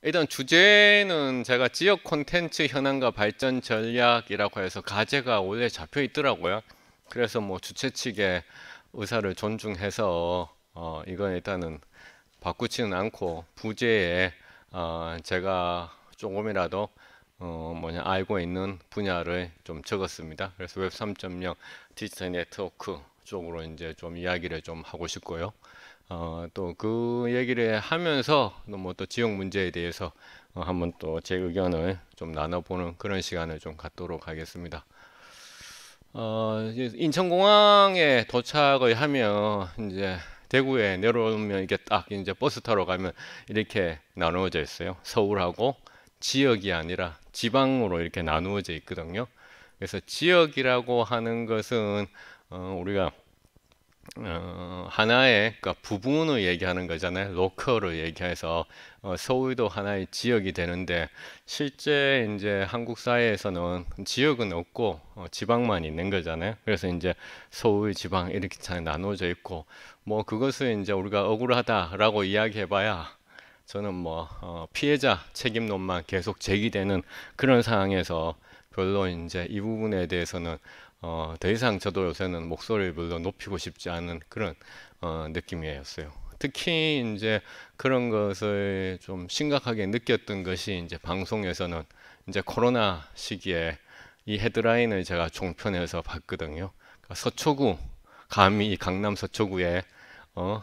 일단 주제는 제가 지역 콘텐츠 현황과 발전 전략이라고 해서 과제가 원래 잡혀 있더라고요. 그래서 뭐 주최 측의 의사를 존중해서 이건 일단은 바꾸지는 않고 부제에 제가 조금이라도 알고 있는 분야를 좀 적었습니다. 그래서 웹 3.0 디지털 네트워크 쪽으로 이제 좀 이야기를 좀 하고 싶고요. 또 그 얘기를 하면서 뭐 또 지역 문제에 대해서 한번 또 제 의견을 좀 나눠보는 그런 시간을 좀 갖도록 하겠습니다. 이제 인천공항에 도착을 하면 이제 대구에 내려오면 이게 딱 이제 버스 타러 가면 이렇게 나누어져 있어요. 서울하고 지역이 아니라 지방으로 이렇게 나누어져 있거든요. 그래서 지역이라고 하는 것은 우리가 하나의 그러니까 부분을 얘기하는 거잖아요. 로컬을 얘기해서 서울도 하나의 지역이 되는데 실제 이제 한국 사회에서는 지역은 없고 지방만 있는 거잖아요. 그래서 이제 서울, 지방 이렇게 잘 나눠져 있고 뭐 그것을 이제 우리가 억울하다라고 이야기해봐야 저는 뭐 피해자 책임론만 계속 제기되는 그런 상황에서 별로 이제 이 부분에 대해서는 더 이상 저도 요새는 목소리를 물론 높이고 싶지 않은 그런 느낌이었어요. 특히 이제 그런 것을 좀 심각하게 느꼈던 것이 이제 방송에서는 이제 코로나 시기에 이 헤드라인을 제가 종편에서 봤거든요. 그러니까 서초구, 감히 강남 서초구에 어,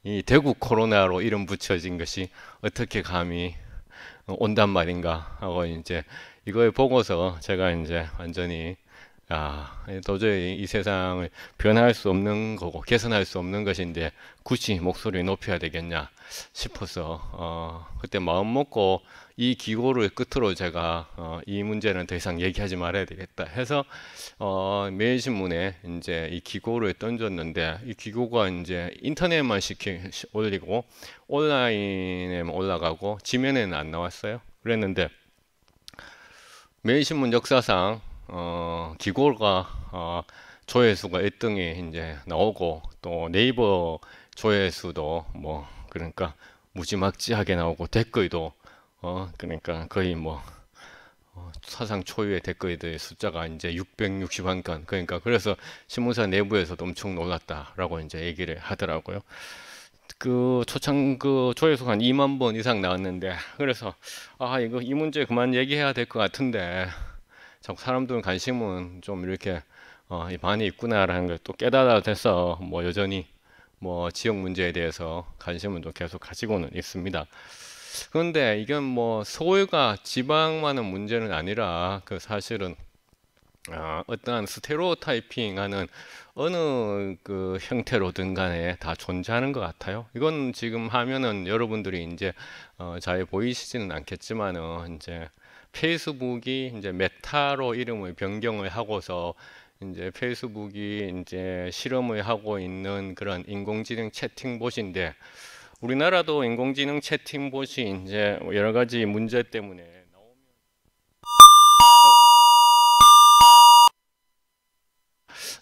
이 대구 코로나로 이름 붙여진 것이 어떻게 감히 온단 말인가 하고 이제 이걸 보고서 제가 이제 완전히 도저히 이 세상을 변할 수 없는 거고 개선할 수 없는 것인데 굳이 목소리 높여야 되겠냐 싶어서 그때 마음 먹고 이 기고를 끝으로 제가 이 문제는 더 이상 얘기하지 말아야 되겠다 해서 매일신문에 이제 이 기고를 던졌는데 이 기고가 이제 인터넷만 올리고 온라인에 올라가고 지면에는 안 나왔어요. 그랬는데 매일신문 역사상 기고가 조회수가 1등이 이제 나오고 또 네이버 조회수도 뭐 그러니까 무지막지하게 나오고 댓글도 그러니까 거의 뭐 사상 초유의 댓글들의 숫자가 이제 660만 건 그러니까 그래서 신문사 내부에서도 엄청 놀랐다라고 이제 얘기를 하더라고요. 그 초창 그 조회수가 한 2만 번 이상 나왔는데 그래서 이거 이 문제 그만 얘기해야 될 것 같은데 자꾸 사람들은 관심은 좀 이렇게 많이 있구나라는 걸 또 깨달아 돼서 뭐 여전히 뭐 지역 문제에 대해서 관심은 좀 계속 가지고는 있습니다. 그런데 이건 뭐 서울과 지방만은 문제는 아니라 그 사실은 어떠한 스테레오타이핑하는 어느 그 형태로든 간에 다 존재하는 것 같아요. 이건 지금 하면은 여러분들이 이제 잘 보이시지는 않겠지만은 이제 페이스북이 이제 메타로 이름을 변경을 하고서 이제 페이스북이 이제 실험을 하고 있는 그런 인공지능 채팅봇인데 우리나라도 인공지능 채팅봇이 이제 여러 가지 문제 때문에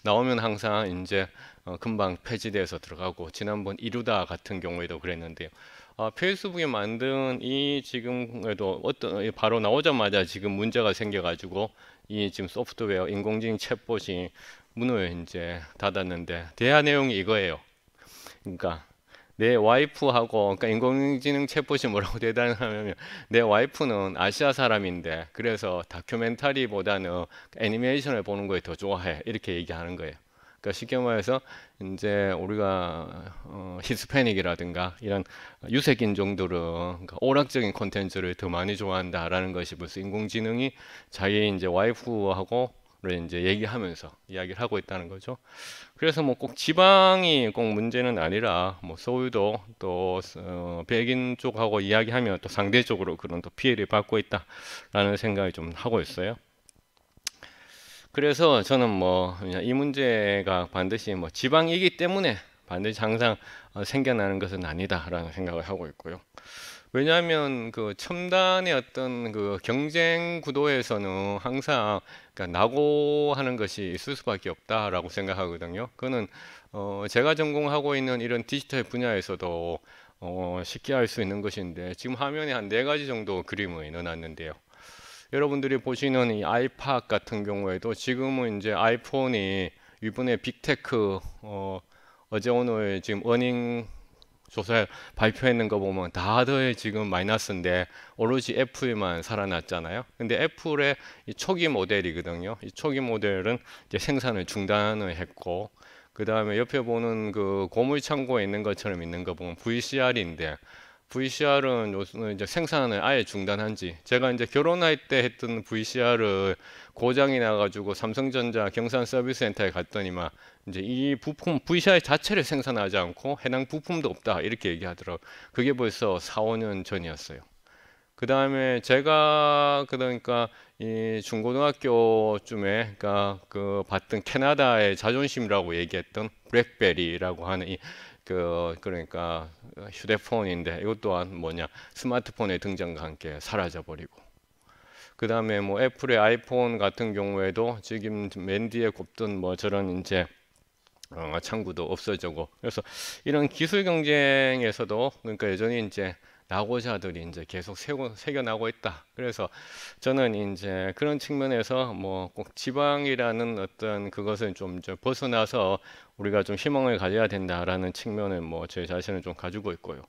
나오면 항상 이제 금방 폐지돼서 들어가고 지난번 이루다 같은 경우에도 그랬는데요. 페이스북이 만든 이 지금에도 어떤 바로 나오자마자 지금 문제가 생겨가지고 이 지금 소프트웨어 인공지능 챗봇이 문을 이제 닫았는데 대화 내용이 이거예요. 그러니까 내 와이프하고 그러니까 인공지능 챗봇이 뭐라고 대단하냐면 내 와이프는 아시아 사람인데 그래서 다큐멘터리보다는 애니메이션을 보는 걸 더 좋아해 이렇게 얘기하는 거예요. 그러니까 쉽게 말해서 이제 우리가 히스패닉이라든가 이런 유색 인종들은 그러니까 오락적인 콘텐츠를 더 많이 좋아한다라는 것이 벌써 인공지능이 자기 이제 와이프하고 이제 얘기하면서 이야기를 하고 있다는 거죠. 그래서 뭐 꼭 지방이 꼭 문제는 아니라 뭐 서울도 또 백인 쪽하고 이야기하면 또 상대적으로 그런 또 피해를 받고 있다라는 생각을 좀 하고 있어요. 그래서 저는 뭐 이 문제가 반드시 뭐 지방이기 때문에 반드시 항상 생겨나는 것은 아니다라는 생각을 하고 있고요. 왜냐하면 그 첨단의 어떤 그 경쟁 구도에서는 항상 그러니까 낙오하는 것이 있을 수밖에 없다라고 생각하거든요. 그거는 제가 전공하고 있는 이런 디지털 분야에서도 쉽게 알 수 있는 것인데 지금 화면에 한 네 가지 정도 그림을 넣어놨는데요. 여러분들이 보시는 이 아이팟 같은 경우에도 지금은 이제 아이폰이 이번에 빅테크 어제 오늘 지금 어닝 조사 발표했는 거 보면 다들 지금 마이너스인데 오로지 애플만 살아났잖아요. 근데 애플의 이 초기 모델이거든요. 이 초기 모델은 이제 생산을 중단을 했고, 그 다음에 옆에 보는 그 고물 창고에 있는 것처럼 있는 거 보면 VCR인데, VCR은 요즘 이제 생산을 아예 중단한 지, 제가 이제 결혼할 때 했던 VCR을 고장이 나가지고 삼성전자 경산 서비스 센터에 갔더니만 이제 이 부품 VCR 자체를 생산하지 않고 해당 부품도 없다 이렇게 얘기하더라고요. 그게 벌써 4, 5년 전이었어요. 그 다음에 제가 그러니까 이 중고등학교쯤에 그러니까 그 봤던 캐나다의 자존심이라고 얘기했던 블랙베리라고 하는 이 그러니까 휴대폰인데 이것 또한 뭐냐 스마트폰의 등장과 함께 사라져 버리고, 그 다음에 뭐 애플의 아이폰 같은 경우에도 지금 맨 뒤에 꼽던 뭐 저런 이제 창구도 없어지고, 그래서 이런 기술 경쟁에서도 그러니까 여전히 이제 낙오자들이 이제 계속 새겨나고 있다. 그래서 저는 이제 그런 측면에서 뭐 꼭 지방이라는 어떤 그것을 좀 이제 벗어나서 우리가 좀 희망을 가져야 된다라는 측면을 뭐 제 자신을 좀 가지고 있고요.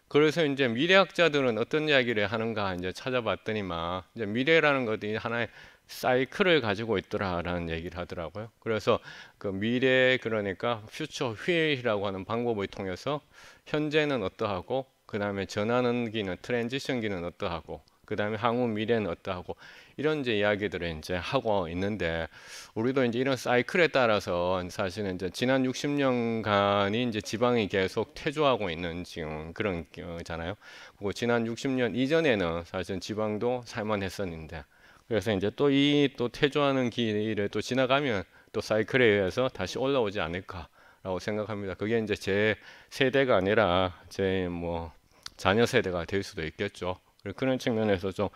그래서 이제 미래학자들은 어떤 이야기를 하는가 이제 찾아봤더니만 이제 미래라는 것이 하나의 사이클을 가지고 있더라라는 얘기를 하더라고요. 그래서 그 미래 그러니까 퓨처 휠이라고 하는 방법을 통해서 현재는 어떠하고 그 다음에 전환기는 트랜지션기는 어떠하고 그 다음에 향후 미래는 어떠하고 이런 이제 이야기들을 이제 하고 있는데, 우리도 이제 이런 사이클에 따라서 사실은 이제 지난 60년간이 이제 지방이 계속 퇴조하고 있는 지금 그런 거잖아요. 그리고 지난 60년 이전에는 사실 지방도 살만했었는데, 그래서 이제 또 이 또 퇴조하는 길을 또 지나가면 또 사이클에 의해서 다시 올라오지 않을까라고 생각합니다. 그게 이제 제 세대가 아니라 제 뭐 자녀 세대가 될 수도 있겠죠. 그런 측면에서 좀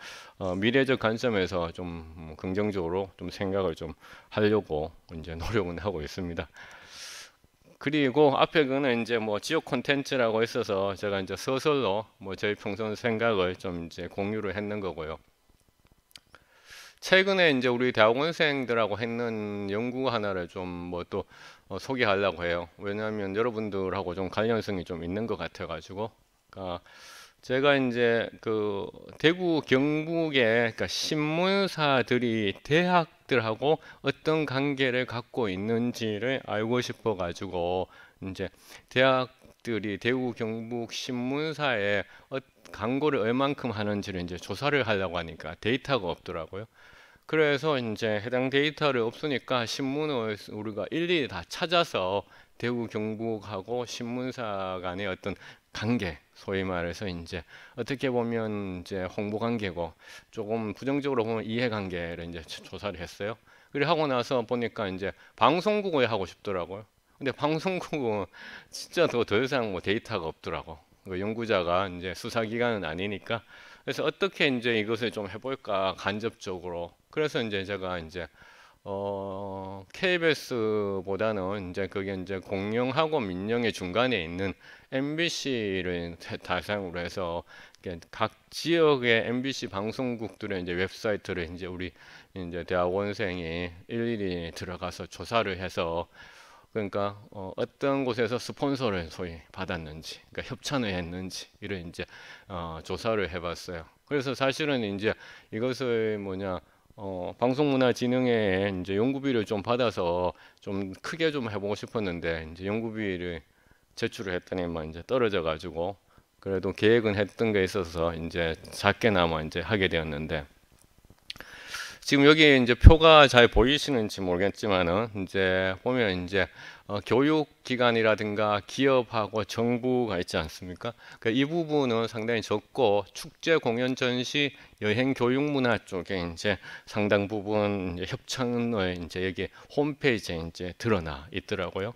미래적 관점에서 좀 긍정적으로 좀 생각을 좀 하려고 이제 노력은 하고 있습니다. 그리고 앞에 그는 이제 뭐 지역 콘텐츠라고 있어서 제가 이제 서술로 뭐 저희 평소 생각을 좀 이제 공유를 했는 거고요. 최근에 이제 우리 대학원생들하고 했는 연구 하나를 좀 뭐 또 소개하려고 해요. 왜냐하면 여러분들하고 좀 관련성이 좀 있는 것 같아가지고. 그러니까 제가 이제 그 대구 경북의 그러니까 신문사들이 대학들하고 어떤 관계를 갖고 있는지를 알고 싶어 가지고 이제 대학들이 대구 경북 신문사에 광고를 얼만큼 하는지를 이제 조사를 하려고 하니까 데이터가 없더라고요. 그래서 이제 해당 데이터를 없으니까 신문을 우리가 일일이 다 찾아서 대구 경북하고 신문사 간의 어떤 관계, 소위 말해서 이제 어떻게 보면 이제 홍보 관계고 조금 부정적으로 보면 이해 관계를 이제 조사를 했어요. 그리고 하고 나서 보니까 이제 방송국을 하고 싶더라고요. 근데 방송국은 진짜 더 이상 뭐 데이터가 없더라고. 그 연구자가 이제 수사기관은 아니니까. 그래서 어떻게 이제 이것을 좀 해볼까 간접적으로. 그래서 이제 제가 이제 KBS보다는 이제 그게 이제 공영하고 민영의 중간에 있는 MBC를 대상으로 해서 각 지역의 MBC 방송국들의 이제 웹사이트를 이제 우리 이제 대학원생이 일일이 들어가서 조사를 해서 그러니까 어떤 곳에서 스폰서를 소위 받았는지, 그러니까 협찬을 했는지 이런 이제 조사를 해봤어요. 그래서 사실은 이제 이것을 뭐냐 방송문화진흥회에 이제 연구비를 좀 받아서 좀 크게 좀 해보고 싶었는데 이제 연구비를 제출을 했더니만 이제 떨어져 가지고 그래도 계획은 했던 게 있어서 이제 작게나마 이제 하게 되었는데, 지금 여기 이제 표가 잘 보이시는지 모르겠지만은 이제 보면 이제 교육기관이라든가 기업하고 정부가 있지 않습니까? 이 부분은 상당히 적고 축제, 공연, 전시, 여행, 교육, 문화 쪽에 이제 상당 부분 이제 협찬을 이제 여기 홈페이지에 이제 드러나 있더라고요.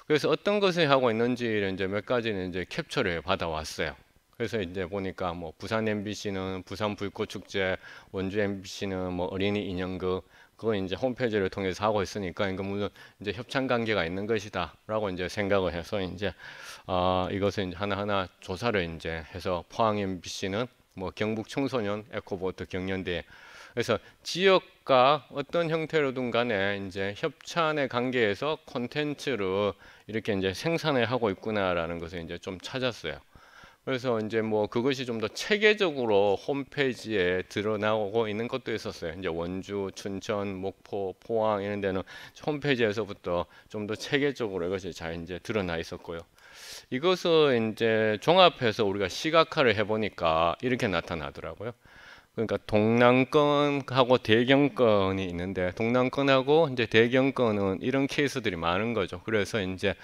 그래서 어떤 것을 하고 있는지를 이제 몇 가지는 이제 캡처를 받아왔어요. 그래서 이제 보니까 뭐 부산 MBC는 부산 불꽃축제, 원주 MBC는 뭐 어린이 인형극, 그거 이제 홈페이지를 통해서 하고 있으니까 이거 물론 이제 협찬 관계가 있는 것이다라고 이제 생각을 해서 이제 이것을 이제 하나하나 조사를 이제 해서 포항 MBC는 뭐 경북 청소년 에코보트 경연대회, 그래서 지역과 어떤 형태로든 간에 이제 협찬의 관계에서 콘텐츠를 이렇게 이제 생산을 하고 있구나라는 것을 이제 좀 찾았어요. 그래서 이제 뭐 그것이 좀 더 체계적으로 홈페이지에 드러나오고 있는 것도 있었어요. 이제 원주, 춘천, 목포, 포항 이런 데는 홈페이지에서부터 좀 더 체계적으로 이것이 잘 이제 드러나 있었고요. 이것을 이제 종합해서 우리가 시각화를 해보니까 이렇게 나타나더라고요. 그러니까 동남권하고 대경권이 있는데, 동남권하고 이제 대경권은 이런 케이스들이 많은 거죠. 그래서 이제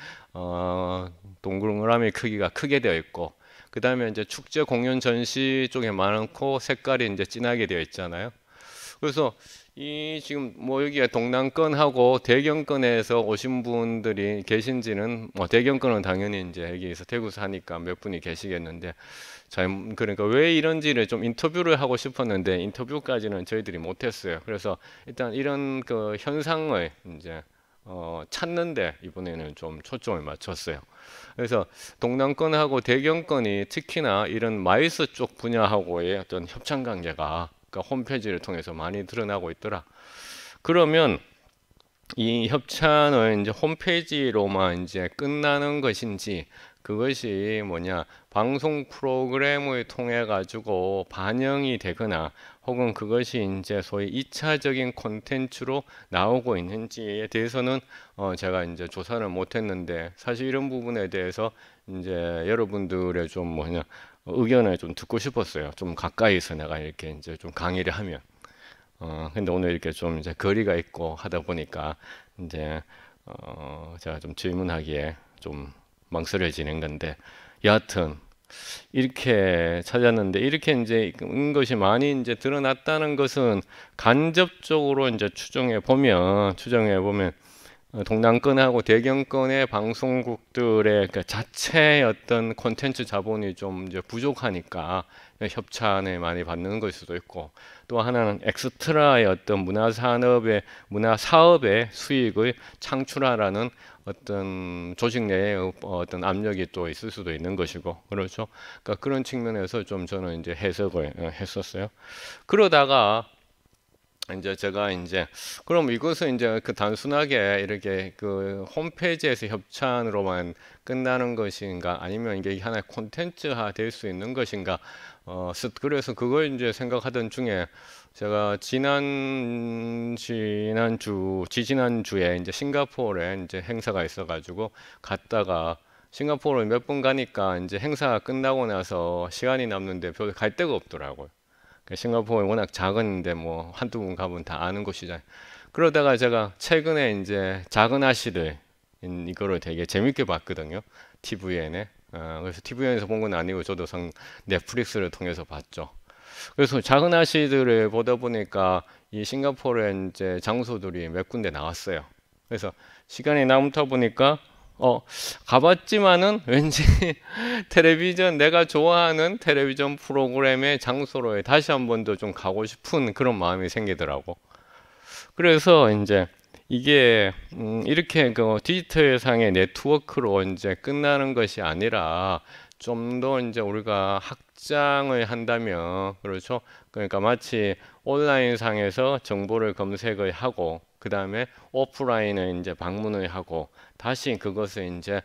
동그라미 크기가 크게 되어 있고, 그 다음에 이제 축제 공연 전시 쪽에 많고 색깔이 이제 진하게 되어 있잖아요. 그래서 이 지금 뭐 여기에 동남권하고 대경권에서 오신 분들이 계신지는, 뭐 대경권은 당연히 이제 여기에서 대구 사니까 몇 분이 계시겠는데, 잘 그러니까 왜 이런지를 좀 인터뷰를 하고 싶었는데 인터뷰까지는 저희들이 못했어요. 그래서 일단 이런 그 현상을 이제 찾는데 이번에는 좀 초점을 맞췄어요. 그래서 동남권하고 대경권이 특히나 이런 마이스 쪽 분야하고의 어떤 협찬 관계가 그러니까 홈페이지를 통해서 많이 드러나고 있더라. 그러면 이 협찬은 이제 홈페이지로만 이제 끝나는 것인지, 그것이 뭐냐, 방송 프로그램을 통해 가지고 반영이 되거나 혹은 그것이 이제 소위 2차적인 콘텐츠로 나오고 있는지에 대해서는 제가 이제 조사를 못 했는데, 사실 이런 부분에 대해서 이제 여러분들의 좀 뭐냐 의견을 좀 듣고 싶었어요. 좀 가까이서 내가 이렇게 이제 좀 강의를 하면. 근데 오늘 이렇게 좀 이제 거리가 있고 하다 보니까 이제 제가 좀 질문하기에 좀 망설여지는 건데, 여하튼 이렇게 찾았는데, 이렇게 이제 것이 많이 이제 드러났다는 것은 간접적으로 이제 추정해 보면 동남권하고 대경권의 방송국들의 그 자체의 어떤 콘텐츠 자본이 좀 이제 부족하니까 협찬을 많이 받는 걸 수도 있고, 또 하나는 엑스트라의 어떤 문화 사업의 수익을 창출하라는 어떤 조직 내에 어떤 압력이 또 있을 수도 있는 것이고, 그렇죠. 그러니까 그런 측면에서 좀 저는 이제 해석을 했었어요. 그러다가 이제 제가 이제 그럼 이것은 이제 그 단순하게 이렇게 그 홈페이지에서 협찬으로만 끝나는 것인가, 아니면 이게 하나의 콘텐츠화 될 수 있는 것인가, 그래서 그걸 이제 생각하던 중에 제가 지지난주에 이제 싱가포르에 이제 행사가 있어가지고 갔다가, 싱가포르를 몇 번 가니까 이제 행사가 끝나고 나서 시간이 남는데 별로 갈 데가 없더라고요. 싱가포르 워낙 작은데 뭐 한두 번 가면 다 아는 곳이잖아요. 그러다가 제가 최근에 이제 작은 아씨들 이거를 되게 재밌게 봤거든요. TVN에. 그래서 TVN에서 본 건 아니고 저도 넷플릭스를 통해서 봤죠. 그래서 작은 아씨들을 보다 보니까 이 싱가포르의 이제 장소들이 몇 군데 나왔어요. 그래서 시간이 남다 보니까 가봤지만은 왠지 내가 좋아하는 텔레비전 프로그램의 장소로 다시 한 번 더 좀 가고 싶은 그런 마음이 생기더라고. 그래서 이제 이게 이렇게 그 디지털 상의 네트워크로 이제 끝나는 것이 아니라 좀 더 이제 우리가 확장을 한다면, 그렇죠. 그러니까 마치 온라인 상에서 정보를 검색을 하고 그 다음에 오프라인을 이제 방문을 하고 다시 그것을 이제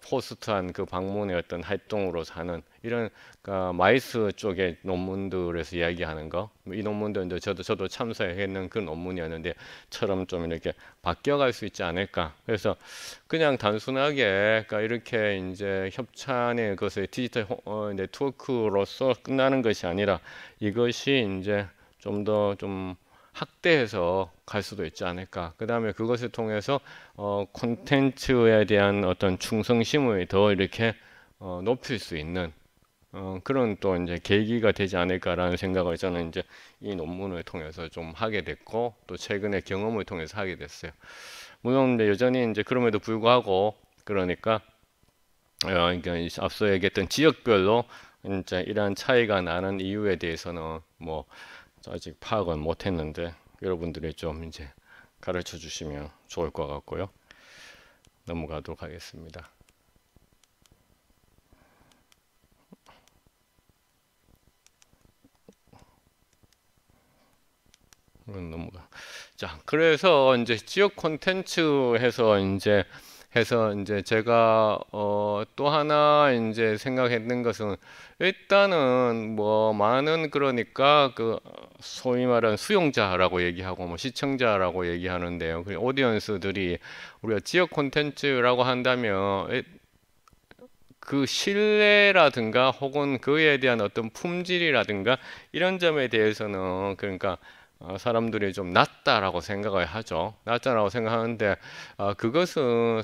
포스트한 그 방문의 어떤 활동으로 사는 이런, 그러니까 마이스 쪽의 논문들에서 이야기하는 거, 이 논문들도 저도 참석했는 그 논문이었는데처럼 좀 이렇게 바뀌어갈 수 있지 않을까. 그래서 그냥 단순하게 그러니까 이렇게 이제 협찬의 것을 디지털 네트워크로서 끝나는 것이 아니라 이것이 이제 좀 더 좀 확대해서 갈 수도 있지 않을까. 그 다음에 그것을 통해서 콘텐츠에 대한 어떤 충성심을 더 이렇게 높일 수 있는 그런 또 이제 계기가 되지 않을까라는 생각을 저는 이제 이 논문을 통해서 좀 하게 됐고, 또 최근에 경험을 통해서 하게 됐어요. 물론 여전히 이제 그럼에도 불구하고, 그러니까 그러니까 앞서 얘기했던 지역별로 이제 이러한 차이가 나는 이유에 대해서는 뭐 아직 파악은 못했는데, 여러분들이 좀 이제 가르쳐 주시면 좋을 것 같고요. 넘어가도록 하겠습니다. 넘어가. 자, 그래서 이제 지역 콘텐츠 해서 이제 제가 또 하나 이제 생각했는 것은 일단은 뭐 많은 그러니까 그 소위 말하는 수용자라고 얘기하고 뭐 시청자라고 얘기하는데요. 그 오디언스들이 우리가 지역 콘텐츠라고 한다면 그 신뢰라든가 혹은 그에 대한 어떤 품질이라든가 이런 점에 대해서는 그러니까 사람들이 좀 낮다라고 생각을 하죠. 낮다라고 생각하는데 그것은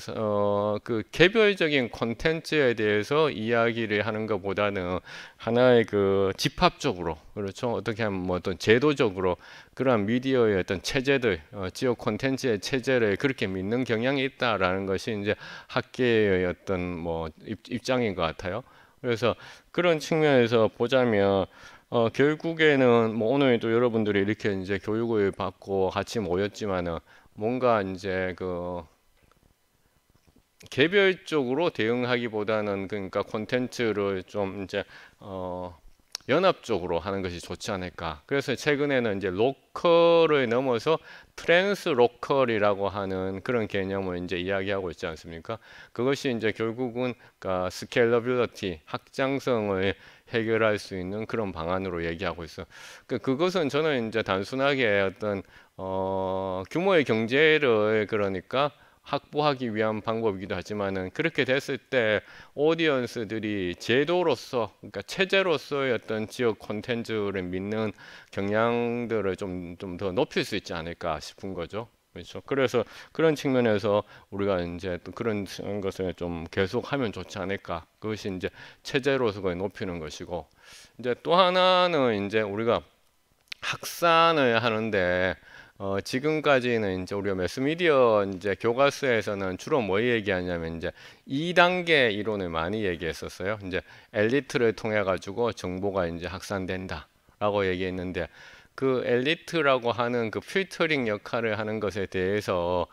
그 개별적인 콘텐츠에 대해서 이야기를 하는 것보다는 하나의 그 집합적으로 그렇죠. 어떻게 하면 뭐 어떤 제도적으로 그러한 미디어의 어떤 체제들, 지역 콘텐츠의 체제를 그렇게 믿는 경향이 있다라는 것이 이제 학계의 어떤 뭐 입장인 것 같아요. 그래서 그런 측면에서 보자면 결국에는 뭐 오늘도 여러분들이 이렇게 이제 교육을 받고 같이 모였지만은 뭔가 이제 그 개별적으로 대응하기보다는 그러니까 콘텐츠를 좀 이제 연합적으로 하는 것이 좋지 않을까. 그래서 최근에는 이제 로컬을 넘어서 트랜스 로컬이라고 하는 그런 개념을 이제 이야기하고 있지 않습니까? 그것이 이제 결국은 그러니까 스케일러빌리티, 확장성을 해결할 수 있는 그런 방안으로 얘기하고 있어. 그것은 저는 이제 단순하게 어떤 규모의 경제를 그러니까 확보하기 위한 방법이기도 하지만은 그렇게 됐을 때 오디언스들이 제도로서 그러니까 체제로서의 어떤 지역 콘텐츠를 믿는 경향들을 좀 더 높일 수 있지 않을까 싶은 거죠. 그렇죠. 그래서 그런 측면에서 우리가 이제 또 그런 것을 좀 계속하면 좋지 않을까. 그것이 이제 체제로서의 높이는 것이고 이제 또 하나는 이제 우리가 확산을 하는데 지금까지는 이제 우리가 매스미디어 이제 교과서에서는 주로 뭐 얘기하냐면 이제 2단계 이론을 많이 얘기했었어요. 이제 엘리트를 통해 가지고 정보가 이제 확산된다라고 얘기했는데 그 엘리트라고 하는 그 필터링 역할을 하는 것에 대해서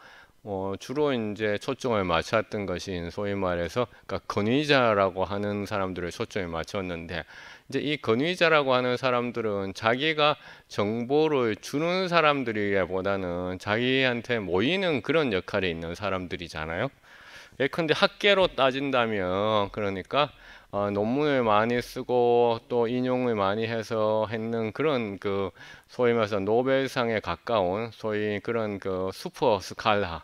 주로 이제 초점을 맞췄던 것이 소위 말해서 그러니까 권위자라고 하는 사람들을 초점을 맞췄는데 이제 이 권위자라고 하는 사람들은 자기가 정보를 주는 사람들이기보다는 자기한테 모이는 그런 역할이 있는 사람들이잖아요. 예컨대 학계로 따진다면 그러니까 논문을 많이 쓰고 또 인용을 많이 해서 했는 그런 그 소위 말해서 노벨상에 가까운 소위 그런 그 슈퍼 스칼라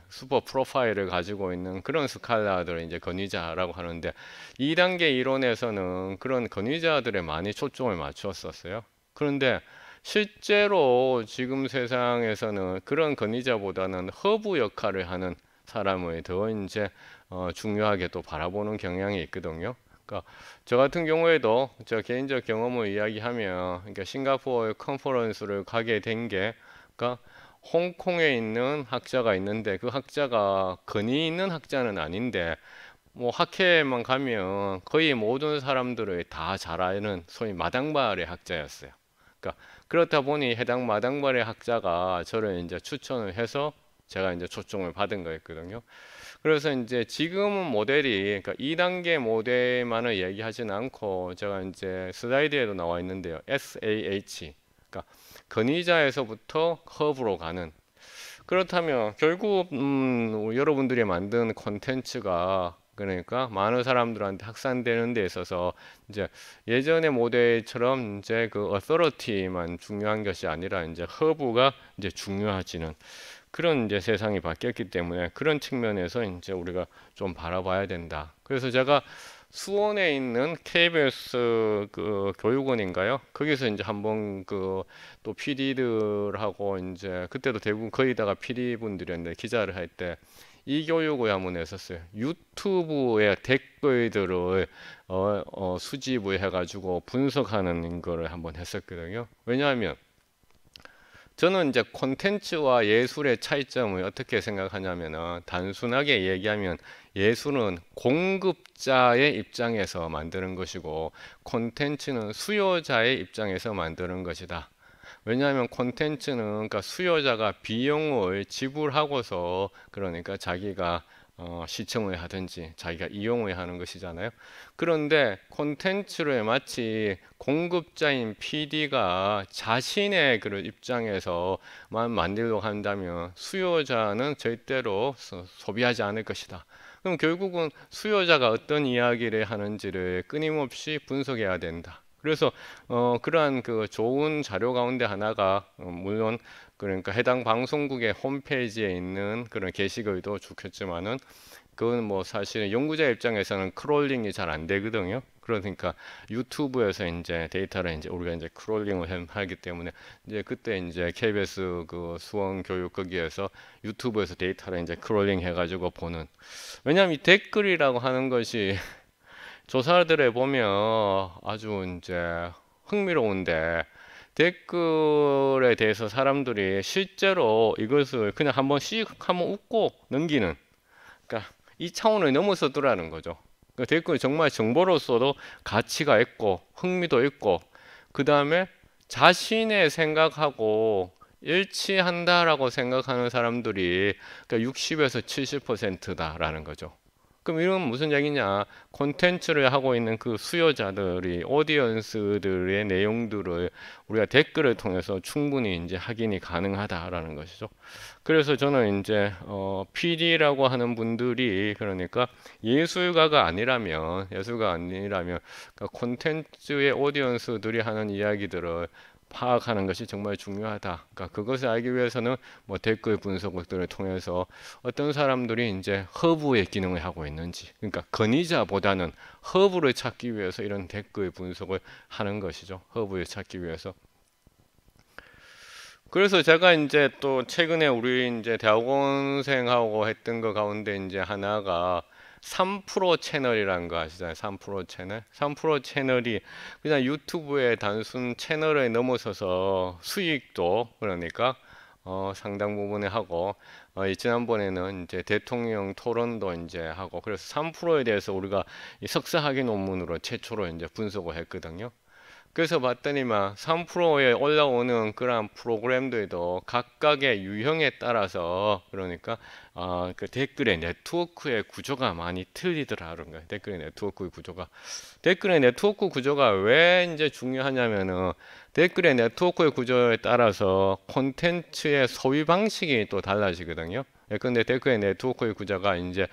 슈퍼 프로파일을 가지고 있는 그런 스칼라들을 이제 권위자라고 하는데 2단계 이론에서는 그런 권위자들에 많이 초점을 맞추었었어요. 그런데 실제로 지금 세상에서는 그런 권위자보다는 허브 역할을 하는 사람을 더 이제 중요하게 또 바라보는 경향이 있거든요. 그러니까 저 같은 경우에도 저 개인적 경험을 이야기하면 그러니까 싱가포르 컨퍼런스를 가게 된 게 그러니까 홍콩에 있는 학자가 있는데 그 학자가 권위 있는 학자는 아닌데 뭐 학회에만 가면 거의 모든 사람들을 다 잘 아는 소위 마당발의 학자였어요. 그러니까 그렇다 보니 해당 마당발의 학자가 저를 이제 추천을 해서 제가 이제 초청을 받은 거였거든요. 그래서 이제 지금은 모델이 그러니까 2단계 모델만을 얘기하지는 않고 제가 이제 슬라이드에도 나와 있는데요. SAH. 그러니까 권위자에서부터 허브로 가는 그렇다면 결국 여러분들이 만든 콘텐츠가 그러니까 많은 사람들한테 확산되는 데 있어서 이제 예전의 모델처럼 이제 그 어서러티만 중요한 것이 아니라 이제 허브가 이제 중요해지는 그런 이제 세상이 바뀌었기 때문에 그런 측면에서 이제 우리가 좀 바라봐야 된다. 그래서 제가 수원에 있는 KBS 그 교육원인가요? 거기서 이제 한번 그 또 PD들하고 이제 그때도 대부분 거의 다가 PD 분들이었는데 기자를 할 때 이 교육을 한번 했었어요. 유튜브의 댓글들을 수집을 해가지고 분석하는 거를 한번 했었거든요. 왜냐하면 저는 이제 콘텐츠와 예술의 차이점을 어떻게 생각하냐면은 단순하게 얘기하면 예술은 공급자의 입장에서 만드는 것이고 콘텐츠는 수요자의 입장에서 만드는 것이다. 왜냐하면 콘텐츠는 그러니까 수요자가 비용을 지불하고서 그러니까 자기가 시청을 하든지 자기가 이용을 하는 것이잖아요. 그런데 콘텐츠를 마치 공급자인 PD가 자신의 그런 입장에서만 만들려고 한다면 수요자는 절대로 소비하지 않을 것이다. 그럼 결국은 수요자가 어떤 이야기를 하는지를 끊임없이 분석해야 된다. 그래서 그러한 그 좋은 자료 가운데 하나가 물론 그러니까 해당 방송국의 홈페이지에 있는 그런 게시글도 좋겠지만은 그건 뭐 사실 연구자 입장에서는 크롤링이 잘 안 되거든요. 그러니까 유튜브에서 이제 데이터를 이제 우리가 이제 크롤링을 하기 때문에 이제 그때 이제 KBS 그 수원 교육 거기에서 유튜브에서 데이터를 이제 크롤링 해가지고 보는. 왜냐하면 이 댓글이라고 하는 것이 조사들에 보면 아주 이제 흥미로운데 댓글에 대해서 사람들이 실제로 이것을 그냥 한번 씩 한번 웃고 넘기는, 그러니까 이 차원을 넘어서더라는 거죠. 그러니까 댓글이 정말 정보로서도 가치가 있고 흥미도 있고 그 다음에 자신의 생각하고 일치한다라고 생각하는 사람들이 그러니까 60에서 70%다라는 거죠. 그럼 이건 무슨 얘기냐? 콘텐츠를 하고 있는 그 수요자들이 오디언스들의 내용들을 우리가 댓글을 통해서 충분히 이제 확인이 가능하다라는 것이죠. 그래서 저는 이제 PD라고 하는 분들이 그러니까 예술가가 아니라면 그러니까 콘텐츠의 오디언스들이 하는 이야기들을 파악하는 것이 정말 중요하다. 그러니까 그것을 알기 위해서는 뭐 댓글 분석들을 통해서 어떤 사람들이 이제 허브의 기능을 하고 있는지, 그러니까 권위자보다는 허브를 찾기 위해서 이런 댓글 분석을 하는 것이죠. 허브를 찾기 위해서. 그래서 제가 이제 또 최근에 우리 이제 대학원생하고 했던 거 가운데 이제 하나가 3프로 채널이라는 거 아시잖아요. 3프로 채널. 3프로 채널이 그냥 유튜브의 단순 채널에 넘어서서 수익도 그러니까 상당 부분에 하고 지난번에는 이제 대통령 토론도 이제 하고 그래서 3프로에 대해서 우리가 이 석사 학위 논문으로 최초로 이제 분석을 했거든요. 그래서 봤더니만 3%에 올라오는 그런 프로그램들도 각각의 유형에 따라서 그러니까 그 댓글의 네트워크의 구조가 많이 틀리더라는 거예요. 댓글의 네트워크 구조가 왜 이제 중요하냐면은 댓글의 네트워크의 구조에 따라서 콘텐츠의 소비 방식이 또 달라지거든요. 근데 댓글의 네트워크의 구조가 이제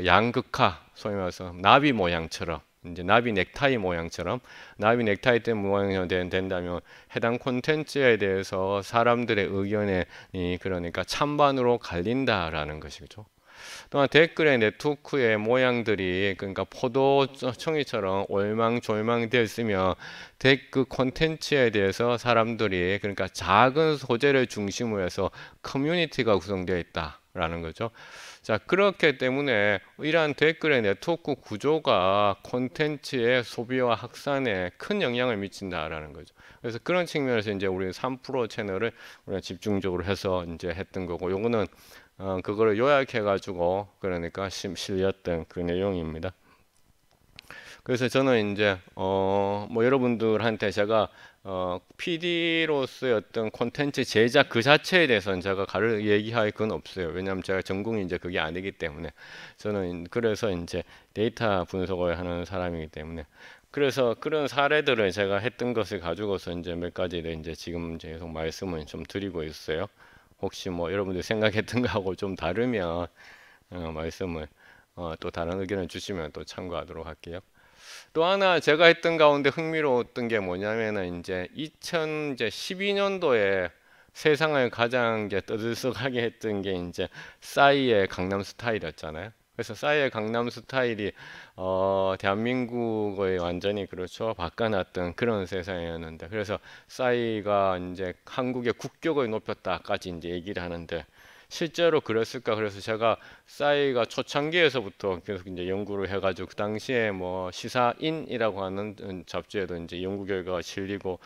양극화, 소위 말해서 나비 모양처럼 이제 나비 넥타이 모양처럼 나비 넥타이 때 모양이 된다면 해당 콘텐츠에 대해서 사람들의 의견에 그러니까 찬반으로 갈린다라는 것이죠. 또한 댓글의 네트워크의 모양들이 그러니까 포도청이처럼 올망졸망 되었으며 댓글 콘텐츠에 대해서 사람들이 그러니까 작은 소재를 중심으로 해서 커뮤니티가 구성되어 있다라는 거죠. 자, 그렇기 때문에 이러한 댓글의 네트워크 구조가 콘텐츠의 소비와 확산에 큰 영향을 미친다라는 거죠. 그래서 그런 측면에서 이제 우리 3프로 채널을 우리가 집중적으로 해서 이제 했던 거고, 요거는 그거를 요약해 가지고 그러니까 실렸던 그 내용입니다. 그래서 저는 이제 뭐 여러분들한테 제가 PD로서의 어떤 콘텐츠 제작 그 자체에 대해서는 제가 얘기할 건 없어요. 왜냐하면 제가 전공이 이제 그게 아니기 때문에 저는 그래서 이제 데이터 분석을 하는 사람이기 때문에 그래서 그런 사례들을 제가 했던 것을 가지고서 이제 몇 가지를 이제 지금 이제 계속 말씀을 좀 드리고 있어요. 혹시 뭐 여러분들 생각했던 거하고 좀 다르면 말씀을 또 다른 의견을 주시면 또 참고하도록 할게요. 또 하나 제가 했던 가운데 흥미로웠던 게 뭐냐면은 이제 2012년도에 세상을 가장 이제 떠들썩하게 했던 게 이제 싸이의 강남 스타일이었잖아요. 그래서 싸이의 강남 스타일이 대한민국의 완전히 그렇죠 바꿔놨던 그런 세상이었는데 그래서 싸이가 이제 한국의 국격을 높였다까지 이제 얘기를 하는데 실제로 그랬을까? 그래서 제가 싸이가 초창기에서부터 계속 이제 연구를 해가지고 그 당시에 뭐 시사인이라고 하는 잡지에도 이제 연구 결과가 실리고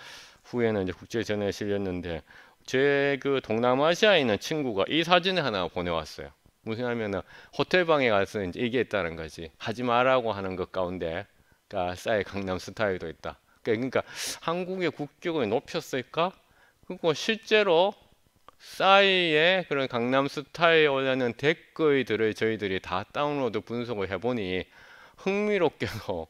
후에는 이제 국제전에 실렸는데 제 그 동남아시아에 있는 친구가 이 사진을 하나 보내왔어요. 무슨 하면은 호텔 방에 가서 이제 얘기했다는 거지. 하지 마라고 하는 것 가운데 그러니까 싸이 강남 스타일도 있다. 그러니까 한국의 국격을 높였을까? 그리고 실제로 싸이의 그런 강남 스타일에 올라는 댓글들을 저희들이 다 다운로드 분석을 해보니 흥미롭게도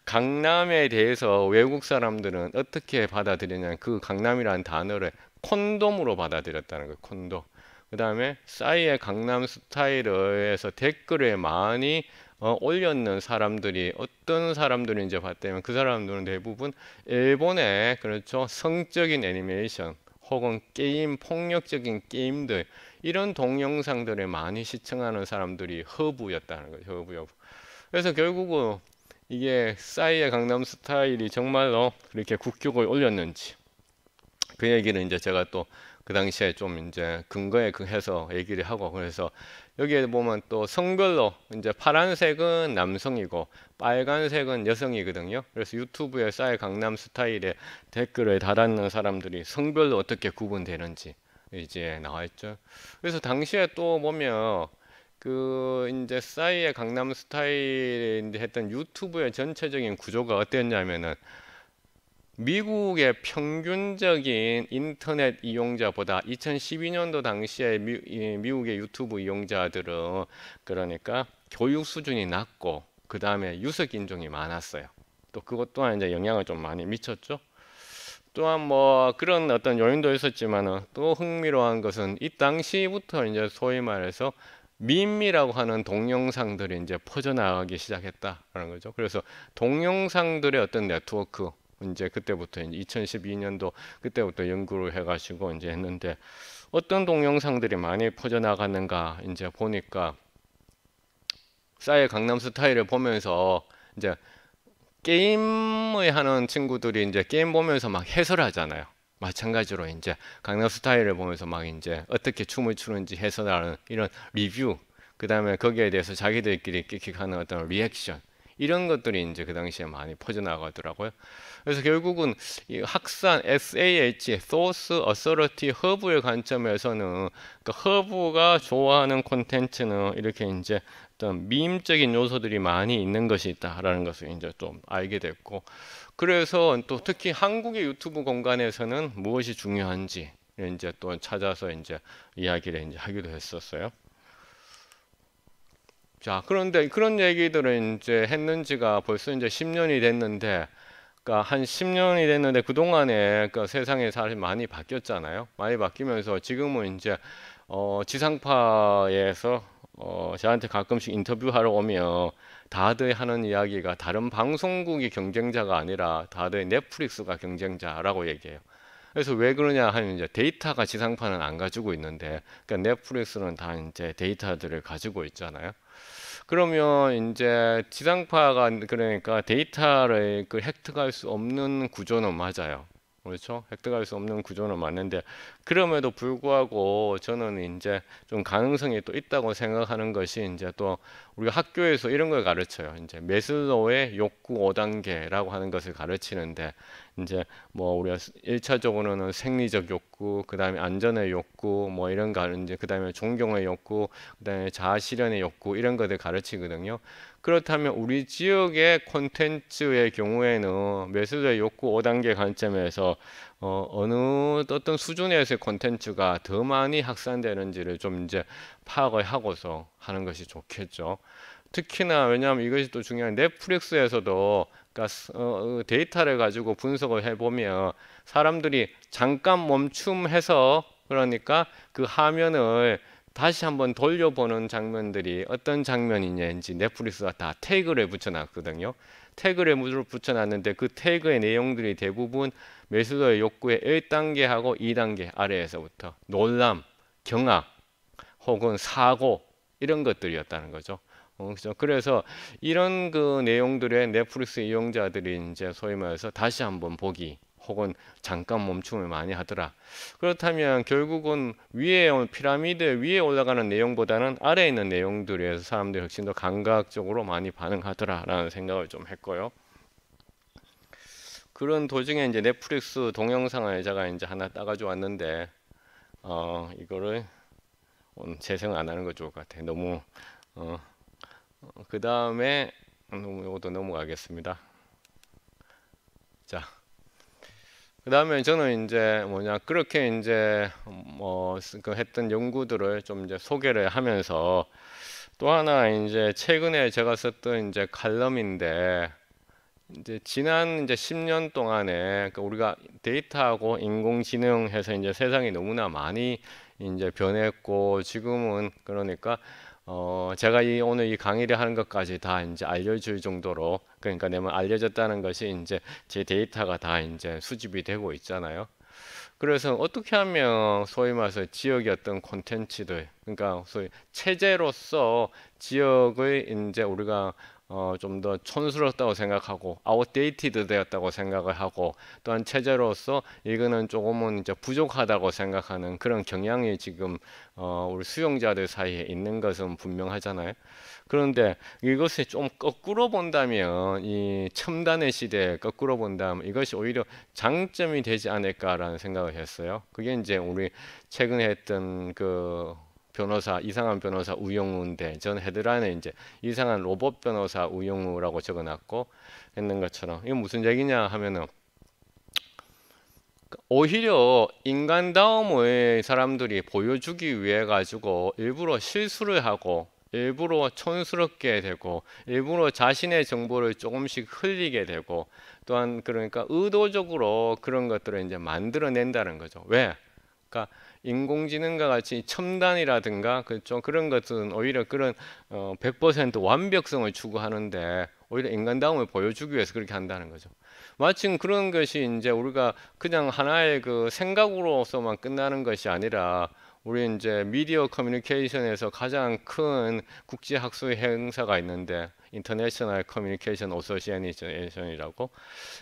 강남에 대해서 외국 사람들은 어떻게 받아들이냐면 그 강남이라는 단어를 콘돔으로 받아들였다는 거예요. 콘돔. 그 다음에 싸이의 강남 스타일에서 댓글을 많이 올렸는 사람들이 어떤 사람들인지 봤다면 그 사람들은 대부분 일본의 그렇죠 성적인 애니메이션 혹은 게임 폭력적인 게임들 이런 동영상들을 많이 시청하는 사람들이 허브였다는 거죠. 허브. 그래서 결국은 이게 싸이의 강남 스타일이 정말로 그렇게 국격을 올렸는지 그 얘기를 이제 제가 또 그 당시에 좀 이제 근거에 해서 얘기를 하고 그래서 여기에 보면 또 성별로 이제 파란색은 남성이고 빨간색은 여성이거든요. 그래서 유튜브에 싸이 강남 스타일에 댓글을 달았는 사람들이 성별로 어떻게 구분되는지 이제 나와 있죠. 그래서 당시에 또 보면 그 이제 싸이의 강남 스타일에 이제 했던 유튜브의 전체적인 구조가 어땠냐면은 미국의 평균적인 인터넷 이용자보다 2012년도 당시에 미국의 유튜브 이용자들은 그러니까 교육 수준이 낮고 그 다음에 유색 인종이 많았어요. 또 그것 또한 이제 영향을 좀 많이 미쳤죠. 또한 뭐 그런 어떤 요인도 있었지만은 또 흥미로운 것은 이 당시부터 이제 소위 말해서 밈이라고 하는 동영상들이 이제 퍼져나가기 시작했다라는 거죠. 그래서 동영상들의 어떤 네트워크 이제 그때부터 이제 2012년도 그때부터 연구를 해가지고 이제 했는데 어떤 동영상들이 많이 퍼져나갔는가 이제 보니까 싸이의 강남 스타일을 보면서 이제 게임을 하는 친구들이 이제 게임 보면서 막 해설하잖아요. 마찬가지로 이제 강남 스타일을 보면서 막 이제 어떻게 춤을 추는지 해설하는 이런 리뷰, 그 다음에 거기에 대해서 자기들끼리 끽끽하는 어떤 리액션, 이런 것들이 이제 그 당시에 많이 퍼져나가더라고요. 그래서 결국은 이 확산 SAH, Source Authority 허브의 관점에서는 그 허브가 좋아하는 콘텐츠는 이렇게 이제 어떤 밈적인 요소들이 많이 있는 것이 있다라는 것을 이제 좀 알게 됐고, 그래서 또 특히 한국의 유튜브 공간에서는 무엇이 중요한지 이제 또 찾아서 이제 이야기를 이제 하기도 했었어요. 자, 그런데 그런 얘기들을 이제 했는지가 벌써 이제 10년이 됐는데, 그러니까 한 10년이 됐는데 그동안에 그러니까 세상이 사실 많이 바뀌었잖아요. 많이 바뀌면서 지금은 이제 지상파에서 저한테 가끔씩 인터뷰하러 오면 다들 하는 이야기가 다른 방송국이 경쟁자가 아니라 다들 넷플릭스가 경쟁자라고 얘기해요. 그래서 왜 그러냐 하면 이제 데이터가 지상파는 안 가지고 있는데, 그러니까 넷플릭스는 다 이제 데이터들을 가지고 있잖아요. 그러면 이제 지상파가 그러니까 데이터를 그 획득할 수 없는 구조는 맞아요. 그렇죠? 획득할 수 없는 구조는 맞는데 그럼에도 불구하고 저는 이제 좀 가능성이 또 있다고 생각하는 것이 이제 또 우리가 학교에서 이런 걸 가르쳐요. 이제 메슬로우의 욕구 5단계라고 하는 것을 가르치는데 이제 뭐 우리가 1차적으로는 생리적 욕구, 그다음에 안전의 욕구, 뭐 이런 거 이제 그다음에 존경의 욕구, 그다음에 자아 실현의 욕구 이런 것들 가르치거든요. 그렇다면 우리 지역의 콘텐츠의 경우에는 매수자의 욕구 5단계 관점에서 어느 어떤 수준에서의 콘텐츠가 더 많이 확산되는지를 좀 이제 파악을 하고서 하는 것이 좋겠죠. 특히나 왜냐하면 이것이 또 중요한 넷플릭스에서도 그러니까 데이터를 가지고 분석을 해보면 사람들이 잠깐 멈춤해서 그러니까 그 화면을 다시 한번 돌려보는 장면들이 어떤 장면이냐인지 넷플릭스가 다 태그를 붙여놨거든요. 태그를 붙여놨는데 그 태그의 내용들이 대부분 매수자의 욕구의 1단계하고 2단계 아래에서부터 놀람, 경악, 혹은 사고 이런 것들이었다는 거죠. 그렇죠? 그래서 이런 그 내용들의 넷플릭스 이용자들이 이제 소위 말해서 다시 한번 보기 혹은 잠깐 멈춤을 많이 하더라. 그렇다면 결국은 위에 피라미드 위에 올라가는 내용보다는 아래에 있는 내용들에서 사람들이 훨씬 더 감각적으로 많이 반응하더라라는 생각을 좀 했고요. 그런 도중에 이제 넷플릭스 동영상을 제가 이제 하나 따가지고 왔는데 이거를 재생 안 하는 거 좋을 것 같아. 너무 그 다음에 이것도 넘어가겠습니다. 자, 그다음에 저는 이제 뭐냐 그렇게 이제 그 했던 연구들을 좀 이제 소개를 하면서 또 하나 이제 최근에 제가 썼던 이제 칼럼인데 이제 지난 이제 10년 동안에 그 우리가 데이터하고 인공지능 해서 이제 세상이 너무나 많이 이제 변했고 지금은 그러니까 제가 오늘 이 강의를 하는 것까지 다 이제 알려줄 정도로 그러니까 내가 알려졌다는 것이 이제 제 데이터가 다 이제 수집이 되고 있잖아요. 그래서 어떻게 하면 소위 말해서 지역의 어떤 콘텐츠들, 그러니까 소위 체제로서 지역을 이제 우리가 좀 더 촌스럽다고 생각하고 아웃데이티드 되었다고 생각을 하고 또한 체제로서 이거는 조금은 이제 부족하다고 생각하는 그런 경향이 지금 우리 수용자들 사이에 있는 것은 분명하잖아요. 그런데 이것을 좀 거꾸로 본다면 이 첨단의 시대에 거꾸로 본다면 이것이 오히려 장점이 되지 않을까라는 생각을 했어요. 그게 이제 우리 최근에 했던 그 변호사 이상한 변호사 우영우인데 저는 헤드라인에 이제 이상한 로봇 변호사 우영우라고 적어놨고 했는 것처럼 이건 무슨 얘기냐 하면은 오히려 인간다움을 사람들이 보여주기 위해 가지고 일부러 실수를 하고 일부러 촌스럽게 되고 일부러 자신의 정보를 조금씩 흘리게 되고 또한 그러니까 의도적으로 그런 것들을 이제 만들어낸다는 거죠. 왜? 그러니까 인공지능과 같이 첨단이라든가 그좀 그런 것은 오히려 그런 100% 완벽성을 추구하는데 오히려 인간다움을 보여주기 위해서 그렇게 한다는 거죠. 마침 그런 것이 이제 우리가 그냥 하나의 그 생각으로서만 끝나는 것이 아니라 우리 이제 미디어 커뮤니케이션에서 가장 큰 국제 학술 행사가 있는데 인터내셔널 커뮤니케이션 어소시에이션이라고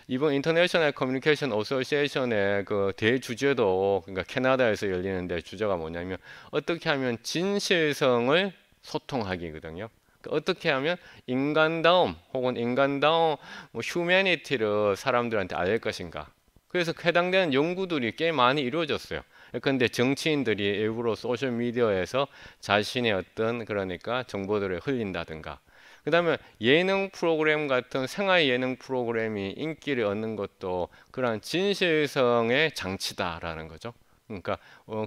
이번 인터내셔널 커뮤니케이션 어소시에이션의 그 대주제도 그러니까 캐나다에서 열리는데 주제가 뭐냐면 어떻게 하면 진실성을 소통하기거든요. 어떻게 하면 인간다움 혹은 인간다움 휴머니티를 사람들한테 알릴 것인가. 그래서 해당되는 연구들이 꽤 많이 이루어졌어요. 근데 정치인들이 일부러 소셜 미디어에서 자신의 어떤 그러니까 정보들을 흘린다든가 그 다음에 예능 프로그램 같은 생활 예능 프로그램이 인기를 얻는 것도 그러한 진실성의 장치다라는 거죠. 그러니까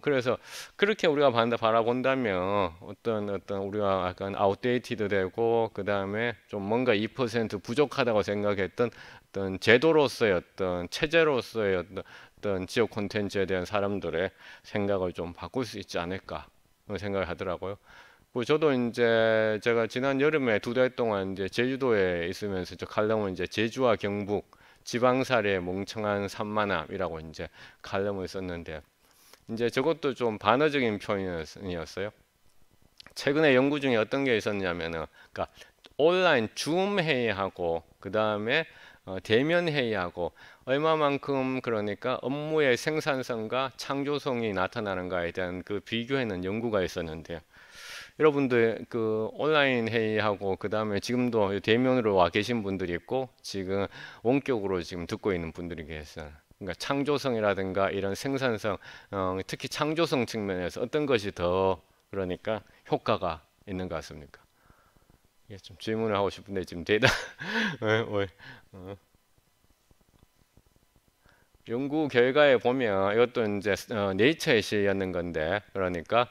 그래서 그렇게 우리가 바라본다면 어떤 우리가 약간 아웃데이티드 되고 그 다음에 좀 뭔가 2% 부족하다고 생각했던 어떤 제도로서의 어떤 체제로서의 어떤 지역 콘텐츠에 대한 사람들의 생각을 좀 바꿀 수 있지 않을까 생각을 하더라고요. 뭐 저도 이제 제가 지난 여름에 2달 동안 이제 제주도에 있으면서 저 칼럼을 이제 제주와 경북 지방살이의 멍청한 산만함이라고 이제 칼럼을 썼는데 이제 저것도 좀 반어적인 표현이었어요. 최근에 연구 중에 어떤 게 있었냐면은 그러니까 온라인 줌 회의하고 그 다음에 대면 회의하고 얼마만큼 그러니까 업무의 생산성과 창조성이 나타나는가에 대한 그 비교해는 연구가 있었는데요. 여러분들 그 온라인 회의하고 그 다음에 지금도 대면으로 와 계신 분들이 있고 지금 원격으로 지금 듣고 있는 분들이 계세요. 그러니까 창조성이라든가 이런 생산성, 특히 창조성 측면에서 어떤 것이 더 그러니까 효과가 있는 것 같습니까? 예, 좀 질문을 하고 싶은데 지금 대답 연구 결과에 보면 이것도 이제 네이처에 실렸는 건데 그러니까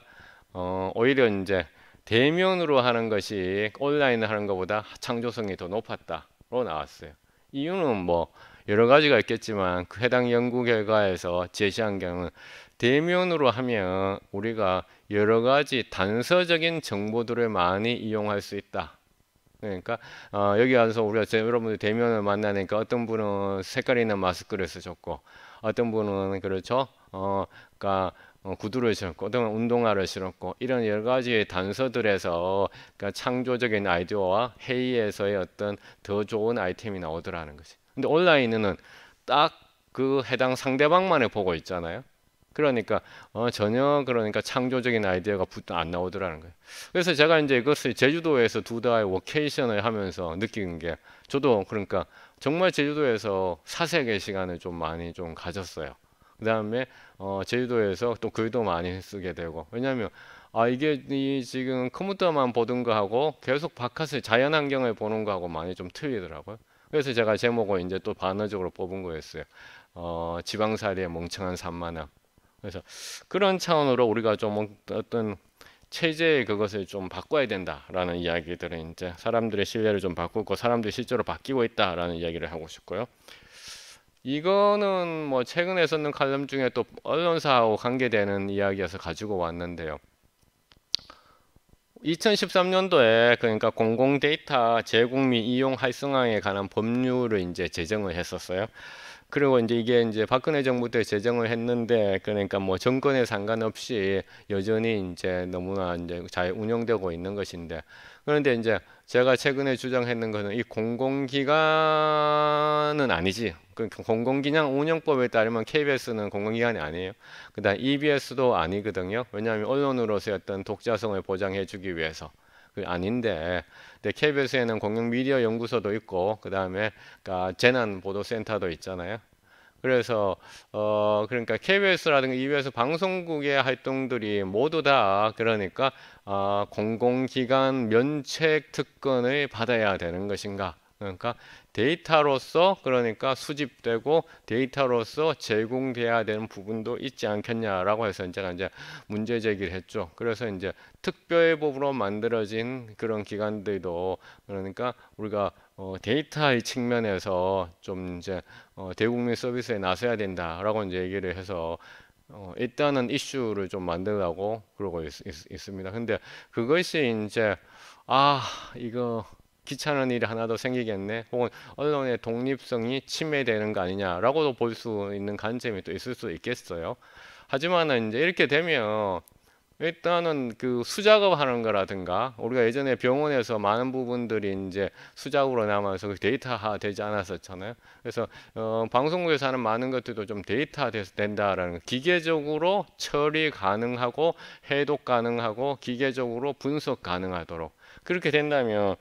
오히려 이제 대면으로 하는 것이 온라인을 하는 것보다 창조성이 더 높았다로 나왔어요. 이유는 뭐 여러 가지가 있겠지만 그 해당 연구 결과에서 제시한 경우는 대면으로 하면 우리가 여러 가지 단서적인 정보들을 많이 이용할 수 있다. 그러니까 여기 와서 우리가 여러분들 대면을 만나니까 어떤 분은 색깔 있는 마스크를 쓰셨고 어떤 분은 그렇죠. 그러니까 구두를 신었고 어떤 분은 운동화를 신었고 이런 여러 가지 단서들에서 그러니까 창조적인 아이디어와 회의에서의 어떤 더 좋은 아이템이 나오더라는 거지. 근데 온라인은 딱 그 해당 상대방만을 보고 있잖아요. 그러니까 전혀 그러니까 창조적인 아이디어가 안 나오더라는 거예요. 그래서 제가 이제 이것을 제주도에서 2달 워케이션을 하면서 느낀 게 저도 그러니까 정말 제주도에서 사색의 시간을 좀 많이 좀 가졌어요. 그 다음에 제주도에서 또 글도 많이 쓰게 되고 왜냐하면 이게 이 지금 컴퓨터만 보던 거하고 계속 바깥의 자연 환경을 보는 거하고 많이 좀 틀리더라고요. 그래서 제가 제목을 이제 또 반어적으로 뽑은 거였어요. 지방살이의 멍청한 산만함. 그래서 그런 차원으로 우리가 좀 어떤 체제의 그것을 좀 바꿔야 된다라는 이야기들은 이제 사람들의 신뢰를 좀 바꾸고 사람들이 실제로 바뀌고 있다라는 이야기를 하고 싶고요. 이거는 뭐 최근에 썼는 칼럼 중에 또 언론사하고 관계되는 이야기여서 가지고 왔는데요. 2013년도에 그러니까 공공 데이터 제공 및 이용 활성화에 관한 법률을 이제 제정을 했었어요. 그리고 이제 이게 이제 박근혜 정부 때 제정을 했는데 그러니까 뭐 정권에 상관없이 여전히 이제 너무나 이제 잘 운영되고 있는 것인데 그런데 이제 제가 최근에 주장했는 것은 이 공공기관은 아니지. 그 공공기관 운영법에 따르면 KBS는 공공기관이 아니에요. 그다음 EBS도 아니거든요. 왜냐하면 언론으로서의 어떤 독자성을 보장해주기 위해서. 그 아닌데, 근데 KBS에는 공영미디어 연구소도 있고, 그 다음에 재난보도센터도 있잖아요. 그래서 그러니까 KBS라든가 EBS 방송국의 활동들이 모두 다 그러니까 공공기관 면책 특권을 받아야 되는 것인가? 그러니까 데이터로서 그러니까 수집되고 데이터로서 제공돼야 되는 부분도 있지 않겠냐라고 해서 제가 이제 문제 제기를 했죠. 그래서 이제 특별법으로 만들어진 그런 기관들도 그러니까 우리가 데이터의 측면에서 좀 이제 대국민 서비스에 나서야 된다라고 이제 얘기를 해서 일단은 이슈를 좀 만들라고 그러고 있습니다. 근데 그것이 이제 아 이거 귀찮은 일이 하나 더 생기겠네, 혹은 언론의 독립성이 침해되는 거 아니냐라고도 볼 수 있는 관점이 또 있을 수 있겠어요. 하지만은 이제 이렇게 되면 일단은 그 수작업 하는 거라든가 우리가 예전에 병원에서 많은 부분들이 이제 수작으로 남아서 데이터화 되지 않았었잖아요. 그래서 방송국에서 하는 많은 것들도 좀 데이터화 된다라는 기계적으로 처리 가능하고 해독 가능하고 기계적으로 분석 가능하도록 그렇게 된다면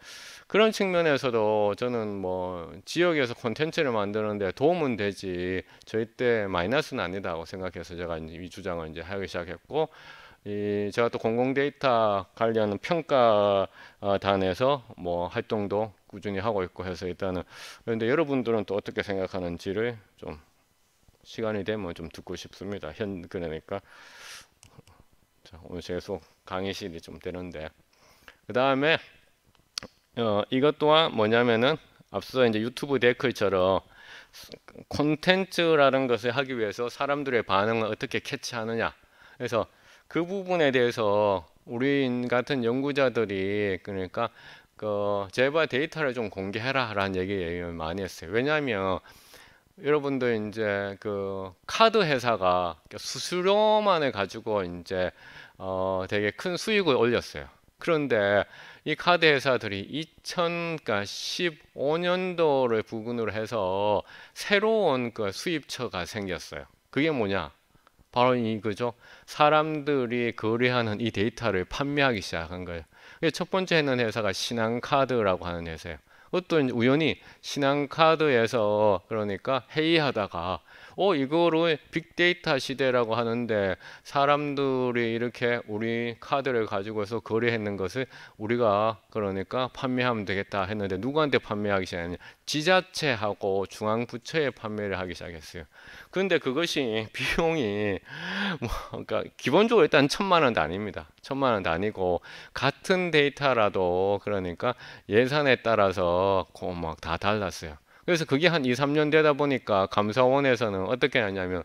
그런 측면에서도 저는 뭐 지역에서 콘텐츠를 만드는데 도움은 되지 절대 마이너스는 아니다고 생각해서 제가 이제 이 주장을 이제 하기 시작했고 제가 또 공공 데이터 관련 평가단에서 뭐 활동도 꾸준히 하고 있고 해서 일단은 그런데 여러분들은 또 어떻게 생각하는지를 좀 시간이 되면 좀 듣고 싶습니다. 그러니까 자, 오늘 계속 강의실이 좀 되는데 그 다음에 이것 또한 뭐냐면은 앞서 이제 유튜브 댓글처럼 콘텐츠라는 것을 하기 위해서 사람들의 반응을 어떻게 캐치하느냐. 그래서 그 부분에 대해서 우리 같은 연구자들이 그러니까 제발 데이터를 좀 공개해라라는 얘기를 많이 했어요. 왜냐하면 여러분들 이제 그 카드 회사가 수수료만을 가지고 이제 되게 큰 수익을 올렸어요. 그런데 이 카드 회사들이 2015년도를 부근으로 해서 새로운 그 수입처가 생겼어요. 그게 뭐냐? 바로 이거죠. 사람들이 거래하는 이 데이터를 판매하기 시작한 거예요. 첫 번째 했는 회사가 신한카드라고 하는 회사예요. 어떤 우연히 신한카드에서 그러니까 회의하다가 이거를 빅데이터 시대라고 하는데 사람들이 이렇게 우리 카드를 가지고서 거래했는 것을 우리가 그러니까 판매하면 되겠다 했는데 누구한테 판매하기 시작했냐? 지자체하고 중앙부처에 판매를 하기 시작했어요. 그런데 그것이 비용이 뭐 그러니까 기본적으로 일단 1,000만 원도 아닙니다. 1,000만 원도 아니고 같은 데이터라도 그러니까 예산에 따라서 막 다 달랐어요. 그래서 그게 한 2, 3년 되다 보니까 감사원에서는 어떻게 하냐면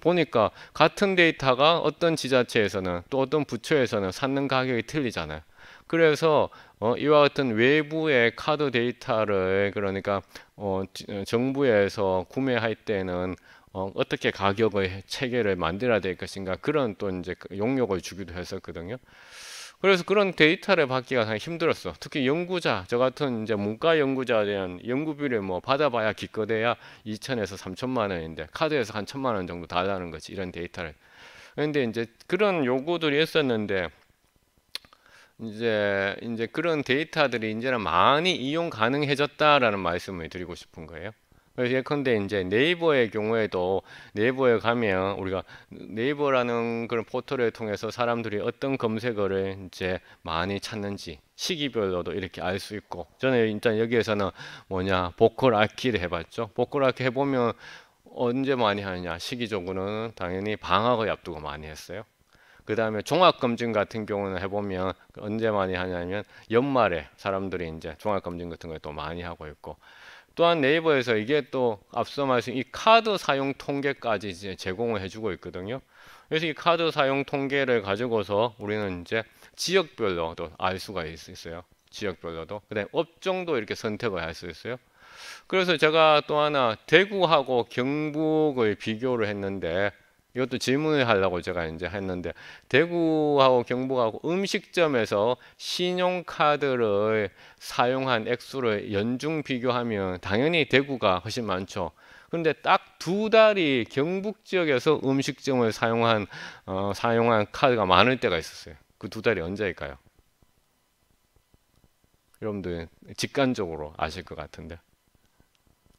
보니까 같은 데이터가 어떤 지자체에서는 또 어떤 부처에서는 사는 가격이 틀리잖아요. 그래서 이와 같은 외부의 카드 데이터를 그러니까 정부에서 구매할 때는 어떻게 가격의 체계를 만들어야 될 것인가 그런 또 이제 용역을 주기도 했었거든요. 그래서 그런 데이터를 받기가 상당히 힘들었어. 특히 연구자, 저 같은 이제 문과 연구자에 대한 연구비를 뭐 받아봐야 기껏해야 2천에서 3천만 원인데 카드에서 한 1,000만 원 정도 달라는 거지 이런 데이터를. 그런데 이제 그런 요구들이 있었는데 이제 그런 데이터들이 이제는 많이 이용 가능해졌다라는 말씀을 드리고 싶은 거예요. 예컨대 이제 네이버의 경우에도 네이버에 가면 우리가 네이버라는 그런 포털을 통해서 사람들이 어떤 검색어를 이제 많이 찾는지 시기별로도 이렇게 알 수 있고, 저는 일단 여기에서는 뭐냐 보컬 앓기를 해봤죠. 보컬 앓기 해보면 언제 많이 하느냐, 시기적으로는 당연히 방학을 앞두고 많이 했어요. 그 다음에 종합검진 같은 경우는 해보면 언제 많이 하냐면 연말에 사람들이 이제 종합검진 같은 걸 또 많이 하고 있고, 또한 네이버에서 이게 또 앞서 말씀 이 카드 사용 통계까지 이제 제공을 해주고 있거든요. 그래서 이 카드 사용 통계를 가지고서 우리는 이제 지역별로도 알 수가 있어요. 지역별로도. 그다음에 업종도 이렇게 선택을 할 수 있어요. 그래서 제가 또 하나 대구하고 경북을 비교를 했는데, 이것도 질문을 하려고 제가 이제 했는데, 대구하고 경북하고 음식점에서 신용카드를 사용한 액수를 연중 비교하면 당연히 대구가 훨씬 많죠. 그런데 딱 두 달이 경북 지역에서 음식점을 사용한 카드가 많을 때가 있었어요. 그 두 달이 언제일까요? 여러분들 직관적으로 아실 것 같은데.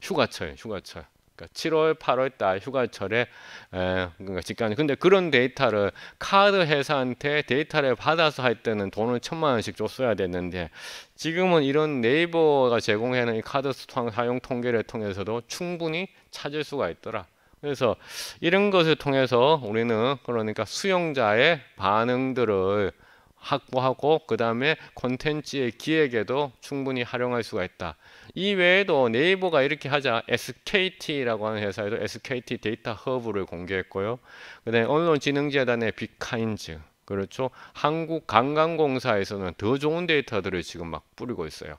휴가철, 휴가철. 그러니까 7월, 8월 달 휴가철에 그러니까 직관. 근데 그런 데이터를 카드 회사한테 데이터를 받아서 할 때는 돈을 1,000만 원씩 줬어야 됐는데, 지금은 이런 네이버가 제공하는 이 카드 사용 통계를 통해서도 충분히 찾을 수가 있더라. 그래서 이런 것을 통해서 우리는 그러니까 수용자의 반응들을 확보하고 그 다음에 콘텐츠의 기획에도 충분히 활용할 수가 있다. 이 외에도 네이버가 이렇게 하자 SKT라고 하는 회사에도 SKT 데이터 허브를 공개했고요. 그 다음에 언론진흥재단의 빅카인즈, 그렇죠. 한국관광공사에서는 더 좋은 데이터들을 지금 막 뿌리고 있어요.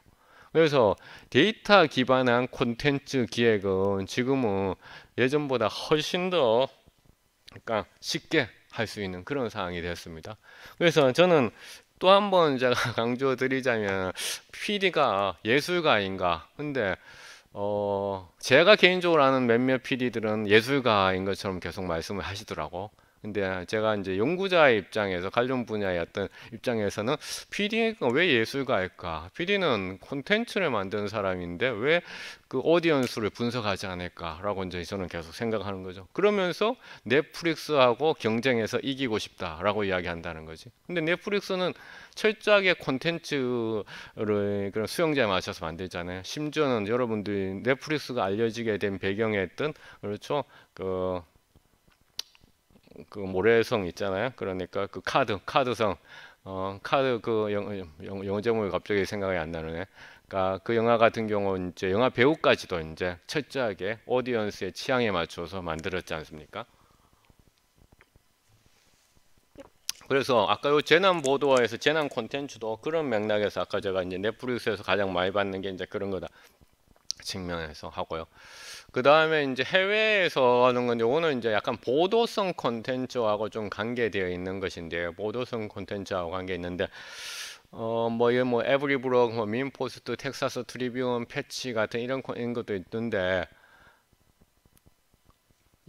그래서 데이터 기반한 콘텐츠 기획은 지금은 예전보다 훨씬 더 그러니까 쉽게 할 수 있는 그런 상황이 되었습니다. 그래서 저는 또 한 번 제가 강조드리자면 PD가 예술가인가? 근데 제가 개인적으로 아는 몇몇 PD들은 예술가인 것처럼 계속 말씀을 하시더라고. 근데 제가 이제 연구자의 입장에서 관련 분야의 어떤 입장에서는 PD가 왜 예술가일까? PD는 콘텐츠를 만드는 사람인데 왜 그 오디언스를 분석하지 않을까라고 이제 저는 계속 생각하는 거죠. 그러면서 넷플릭스하고 경쟁해서 이기고 싶다라고 이야기한다는 거지. 근데 넷플릭스는 철저하게 콘텐츠를 그런 수용자에 맞춰서 만들잖아요. 심지어는 여러분들이 넷플릭스가 알려지게 된 배경에 있던 그렇죠. 그 모래성 있잖아요. 그러니까 그 카드성 카드 그 영어 제목이 갑자기 생각이 안 나네. 그러니까 그 영화 같은 경우 이제 영화 배우까지도 이제 철저하게 오디언스의 취향에 맞춰서 만들었지 않습니까? 그래서 아까 요 재난 보도에서 재난 콘텐츠도 그런 맥락에서 아까 제가 이제 넷플릭스에서 가장 많이 받는 게 이제 그런 거다 측면에서 하고요. 그 다음에 이제 해외에서 하는 건 요거는 이제 약간 보도성 콘텐츠하고 좀 관계되어 있는 것인데요. 보도성 콘텐츠하고 관계 있는데 뭐 에브리브록, 뭐 민포스트, 텍사스 트리뷴, 패치 같은 이런 것도 있던데,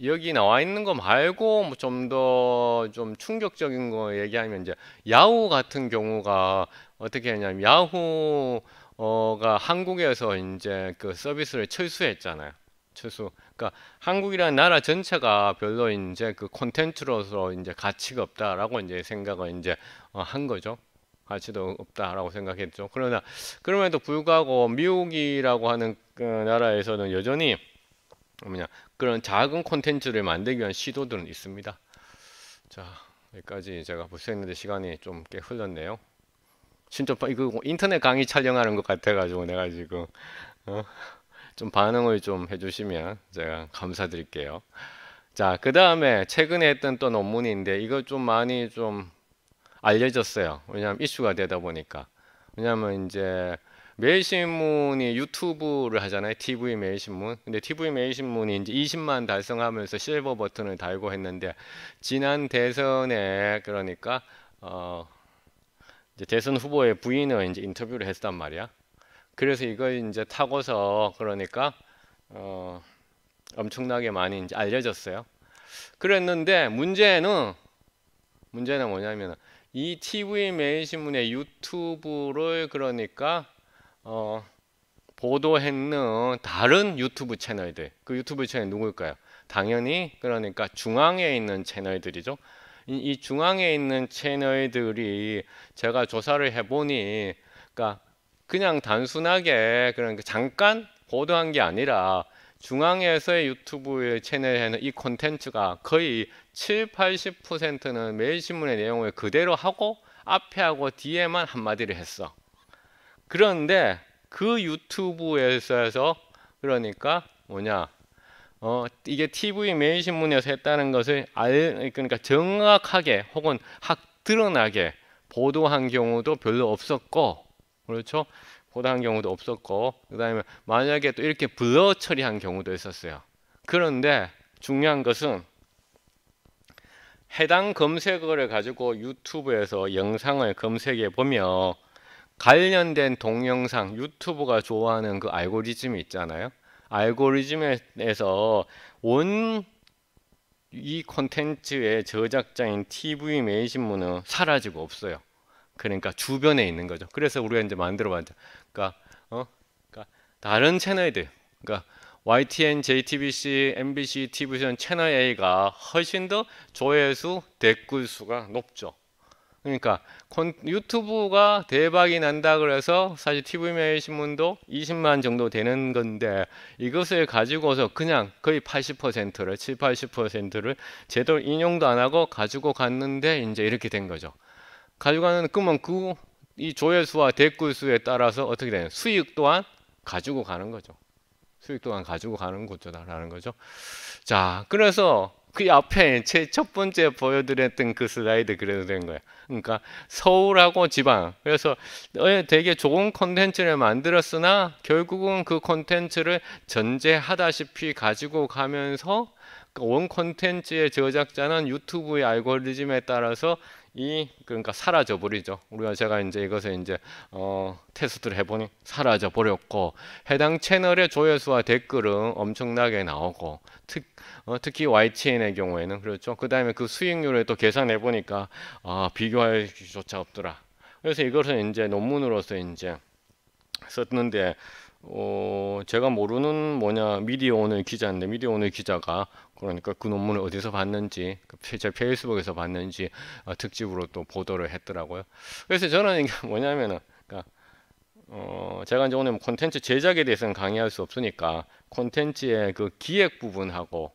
여기 나와 있는 거 말고 뭐 좀 더 좀 충격적인 거 얘기하면 이제 야후 같은 경우가 어떻게 했냐면 야후가 한국에서 이제 그 서비스를 철수했잖아요. 철수. 그러니까 한국이라는 나라 전체가 별로 이제 그 콘텐츠로서 이제 가치가 없다라고 이제 생각을 이제 한 거죠. 가치도 없다라고 생각했죠. 그러나 그럼에도 불구하고 미국이라고 하는 그 나라에서는 여전히 뭐냐 그런 작은 콘텐츠를 만들기 위한 시도들은 있습니다. 자, 여기까지 제가 벌써 했는데 시간이 좀 꽤 흘렀네요. 진짜 이거 인터넷 강의 촬영하는 것 같아가지고 내가 지금 어? 좀 반응을 좀 해주시면 제가 감사드릴게요. 자, 그 다음에 최근에 했던 또 논문인데 이거 좀 많이 좀 알려졌어요. 왜냐하면 이슈가 되다 보니까. 왜냐하면 이제 매일신문이 유튜브를 하잖아요. TV 매일신문. 근데 TV 매일신문이 이제 20만 달성하면서 실버 버튼을 달고 했는데, 지난 대선에 그러니까 이제 대선 후보의 부인을 이제 인터뷰를 했단 말이야. 그래서 이걸 이제 타고서 그러니까 엄청나게 많이 이제 알려졌어요. 그랬는데 문제는 뭐냐면 이 TV 매일신문의 유튜브를 그러니까 보도했는 다른 유튜브 채널들, 그 유튜브 채널 누구일까요? 당연히 그러니까 중앙에 있는 채널들이죠. 이 중앙에 있는 채널들이 제가 조사를 해보니, 그러니까 그냥 단순하게 그러니까 잠깐 보도한 게 아니라 중앙에서의 유튜브 채널에는 이 콘텐츠가 거의 7, 80%는 매일신문의 내용을 그대로 하고 앞에 하고 뒤에만 한마디를 했어. 그런데 그 유튜브에서 그러니까 뭐냐, 이게 TV 매일신문에서 했다는 것을 그러니까 정확하게 혹은 드러나게 보도한 경우도 별로 없었고, 그렇죠? 보도한 경우도 없었고, 그 다음에 만약에 또 이렇게 블러 처리한 경우도 있었어요. 그런데 중요한 것은 해당 검색어를 가지고 유튜브에서 영상을 검색해 보면 관련된 동영상, 유튜브가 좋아하는 그 알고리즘이 있잖아요. 알고리즘에서 이 콘텐츠의 저작자인 TV 매일신문은 사라지고 없어요. 그러니까 주변에 있는 거죠. 그래서 우리가 이제 만들어 봤죠. 그러니까 다른 채널들, 그러니까 YTN, JTBC, MBC, TV전 채널 A가 훨씬 더 조회수, 댓글 수가 높죠. 그러니까 유튜브가 대박이 난다 그래서 사실 TV매일신문도 20만 정도 되는 건데, 이것을 가지고서 그냥 거의 80%를 7, 80%를 제대로 인용도 안 하고 가지고 갔는데 이제 이렇게 된 거죠. 가지고 가는 그러면 이 조회수와 댓글 수에 따라서 어떻게 되는 수익 또한 가지고 가는 거죠. 수익 또한 가지고 가는 거죠라는 거죠. 자, 그래서 그 앞에 제 첫 번째 보여드렸던 그 슬라이드 그래도 된 거예요. 그러니까 서울하고 지방. 그래서 되게 좋은 콘텐츠를 만들었으나 결국은 그 콘텐츠를 전제하다시피 가지고 가면서 원 콘텐츠의 저작자는 유튜브의 알고리즘에 따라서 그러니까 사라져 버리죠. 제가 이제 이것을 이제 테스트를 해보니 사라져 버렸고, 해당 채널의 조회수와 댓글은 엄청나게 나오고, 특히 YTN의 경우에는 그렇죠. 그 다음에 그 수익률을 또 계산해 보니까 비교할 수조차 없더라. 그래서 이것을 이제 논문으로서 이제 썼는데, 제가 모르는 미디어 오늘 기자인데, 미디어 오늘 기자가 그러니까 그 논문을 어디서 봤는지, 제 페이스북에서 봤는지 특집으로 또 보도를 했더라고요. 그래서 저는 이게 뭐냐면은, 그러니까 제가 이제 오늘 콘텐츠 제작에 대해서는 강의할 수 없으니까 콘텐츠의 그 기획 부분하고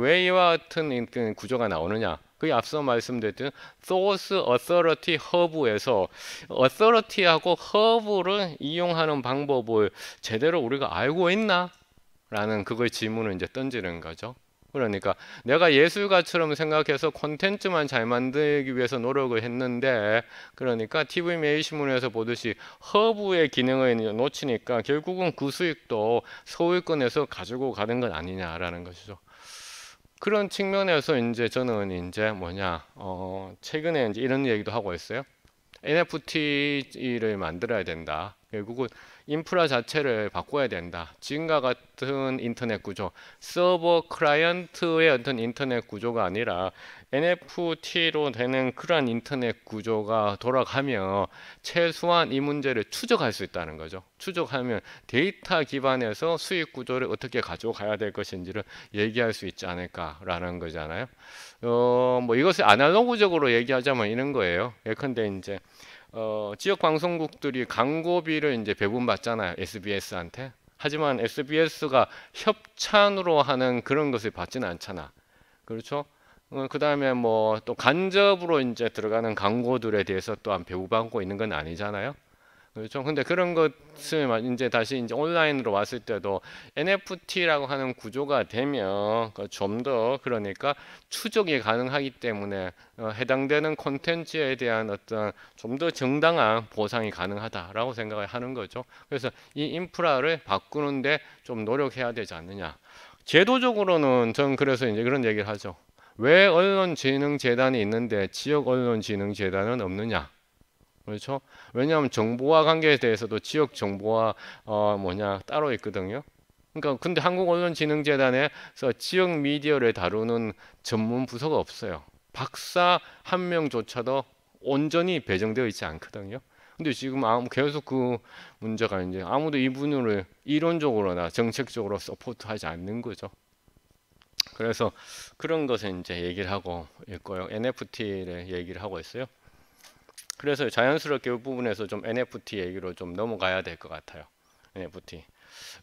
왜 이와 같은 구조가 나오느냐, 그게 앞서 말씀드렸던 Source, Authority, Hub에서 Authority하고 Hub를 이용하는 방법을 제대로 우리가 알고 있나? 라는 그걸 질문을 이제 던지는 거죠. 그러니까 내가 예술가처럼 생각해서 콘텐츠만 잘 만들기 위해서 노력을 했는데, 그러니까 TV 매일신문에서 보듯이 허브의 기능을 놓치니까 결국은 그 수익도 소유권에서 가지고 가는 건 아니냐라는 것이죠. 그런 측면에서 이제 저는 이제 최근에 이제 이런 얘기도 하고 있어요. NFT를 만들어야 된다. 결국은 인프라 자체를 바꿔야 된다. 지금과 같은 인터넷 구조, 서버 클라이언트의 어떤 인터넷 구조가 아니라 NFT로 되는 그러한 인터넷 구조가 돌아가면 최소한 이 문제를 추적할 수 있다는 거죠. 추적하면 데이터 기반에서 수익 구조를 어떻게 가져가야 될 것인지를 얘기할 수 있지 않을까라는 거잖아요. 이것을 아날로그적으로 얘기하자면 이런 거예요. 예컨대 이제 지역 방송국들이 광고비를 이제 배분받잖아요, SBS한테. 하지만 SBS가 협찬으로 하는 그런 것을 받지는 않잖아. 그렇죠? 그 다음에 또 간접으로 이제 들어가는 광고들에 대해서 또한 배분받고 있는 건 아니잖아요. 그렇죠. 근데 그런 것을 이제 다시 이제 온라인으로 왔을 때도 NFT라고 하는 구조가 되면 좀 더 그러니까 추적이 가능하기 때문에 해당되는 콘텐츠에 대한 어떤 좀 더 정당한 보상이 가능하다라고 생각을 하는 거죠. 그래서 이 인프라를 바꾸는데 좀 노력해야 되지 않느냐. 제도적으로는 전 그래서 이제 그런 얘기를 하죠. 왜 언론진흥재단이 있는데 지역 언론진흥재단은 없느냐? 그렇죠? 왜냐하면 정보화 관계에 대해서도 지역 정보화 따로 있거든요. 그러니까 근데 한국언론진흥재단에서 지역 미디어를 다루는 전문 부서가 없어요. 박사 한 명조차도 온전히 배정되어 있지 않거든요. 근데 지금 계속 그 문제가 이제 아무도 이 분야를 이론적으로나 정책적으로 서포트하지 않는 거죠. 그래서 그런 것을 이제 얘기를 하고 있고요. NFT를 얘기를 하고 있어요. 그래서 자연스럽게 이 부분에서 좀 NFT 얘기로 좀 넘어가야 될 것 같아요. NFT.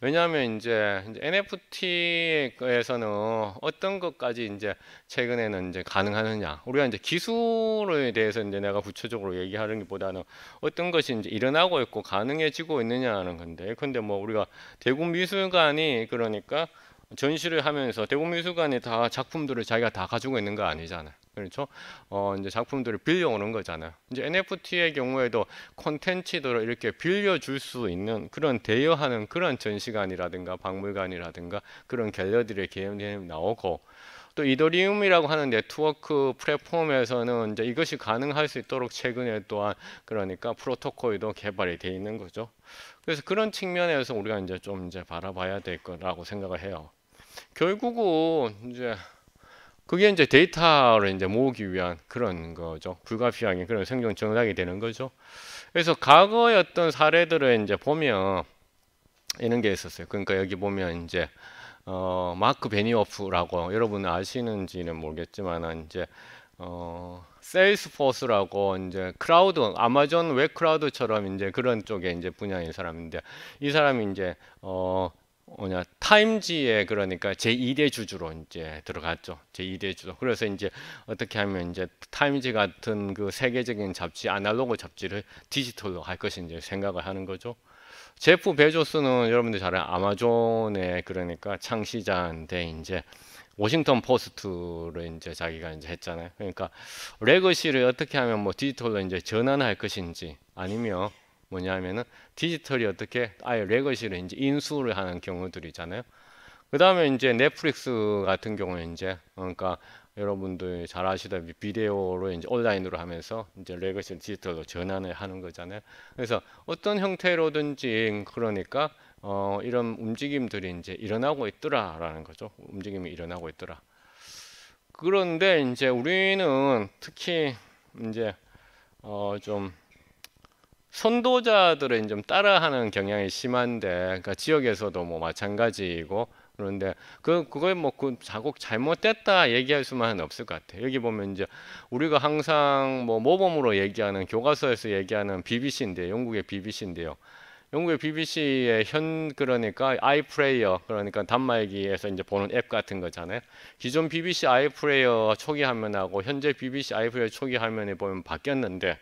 왜냐하면 이제 NFT에서는 어떤 것까지 이제 최근에는 이제 가능하느냐. 우리가 이제 기술에 대해서 이제 내가 구체적으로 얘기하는 것보다는 어떤 것이 이제 일어나고 있고 가능해지고 있느냐는 건데. 근데 뭐 우리가 대국미술관이 그러니까 전시를 하면서 대국미술관이 다 작품들을 자기가 다 가지고 있는 거 아니잖아요. 그렇죠? 이제 작품들을 빌려오는 거잖아요. 이제 NFT의 경우에도 콘텐츠들을 이렇게 빌려줄 수 있는 그런 대여하는 그런 전시관이라든가 박물관이라든가 그런 갤러리의 개념이 나오고 또 이더리움이라고 하는 네트워크 플랫폼에서는 이제 이것이 가능할 수 있도록 최근에 또한 그러니까 프로토콜도 개발이 돼 있는 거죠. 그래서 그런 측면에서 우리가 이제 좀 이제 바라봐야 될 거라고 생각을 해요. 결국은 이제 그게 이제 데이터를 이제 모으기 위한 그런 거죠. 불가피하게 그런 생존 전략이 되는 거죠. 그래서 과거의 어떤 사례들을 이제 보면 이런 게 있었어요. 그러니까 여기 보면 이제 마크 베니오프라고 여러분 아시는지는 모르겠지만 이제 세일스포스라고 이제 크라우드 아마존 웹 크라우드처럼 이제 그런 쪽에 이제 분야인 사람인데 이 사람이 이제 뭐냐 타임지에 그러니까 제2대 주주로 이제 들어갔죠. 제2대 주주. 그래서 이제 어떻게 하면 이제 타임지 같은 그 세계적인 잡지 아날로그 잡지를 디지털로 할 것인지 이제 생각을 하는 거죠. 제프 베조스는 여러분들 잘 아는 아마존의 그러니까 창시자인데 이제 워싱턴 포스트를 이제 자기가 이제 했잖아요. 그러니까 레거시를 어떻게 하면 뭐 디지털로 이제 전환할 것인지 아니면 뭐냐면은 디지털이 어떻게 아예 레거시를 이제 인수를 하는 경우들이잖아요. 그 다음에 이제 넷플릭스 같은 경우는 이제 그러니까 여러분들 잘 아시다시피 비디오로 이제 온라인으로 하면서 이제 레거시 디지털로 전환을 하는 거잖아요. 그래서 어떤 형태로든지 그러니까 이런 움직임들이 이제 일어나고 있더라라는 거죠. 움직임이 일어나고 있더라. 그런데 이제 우리는 특히 이제 좀 선도자들은 좀 따라하는 경향이 심한데, 그러니까 지역에서도 뭐 마찬가지이고, 그런데 그걸 뭐 그 자국 잘못됐다 얘기할 수만은 없을 것 같아요. 여기 보면 이제 우리가 항상 뭐 모범으로 얘기하는 교과서에서 얘기하는 BBC인데, 영국의 BBC인데요. 영국의 BBC의 그러니까 아이플레이어 그러니까 단말기에서 이제 보는 앱 같은 거잖아요. 기존 BBC 아이플레이어 초기 화면하고 현재 BBC 아이플레이어 초기 화면에 보면 바뀌었는데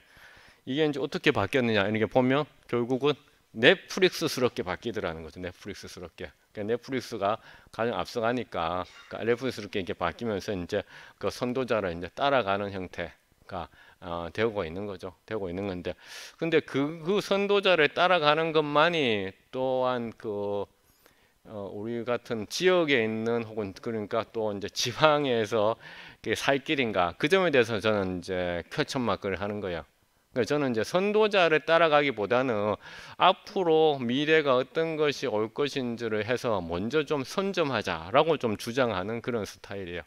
이게 이제 어떻게 바뀌었느냐 이렇게 보면 결국은 넷플릭스스럽게 바뀌더라는 거죠. 넷플릭스스럽게. 그러니까 넷플릭스가 가장 앞서가니까 그러니까 넷플릭스스럽게 이렇게 바뀌면서 이제 그 선도자를 이제 따라가는 형태가 되고 있는 거죠. 되고 있는 건데, 근데 그 선도자를 따라가는 것만이 또한 우리 같은 지역에 있는 혹은 그러니까 또 이제 지방에서 살 길인가 그 점에 대해서 저는 이제 표천막을 하는 거예요. 그러니까 저는 이제 선도자를 따라가기보다는 앞으로 미래가 어떤 것이 올 것인지를 해서 먼저 좀 선점하자라고 좀 주장하는 그런 스타일이에요.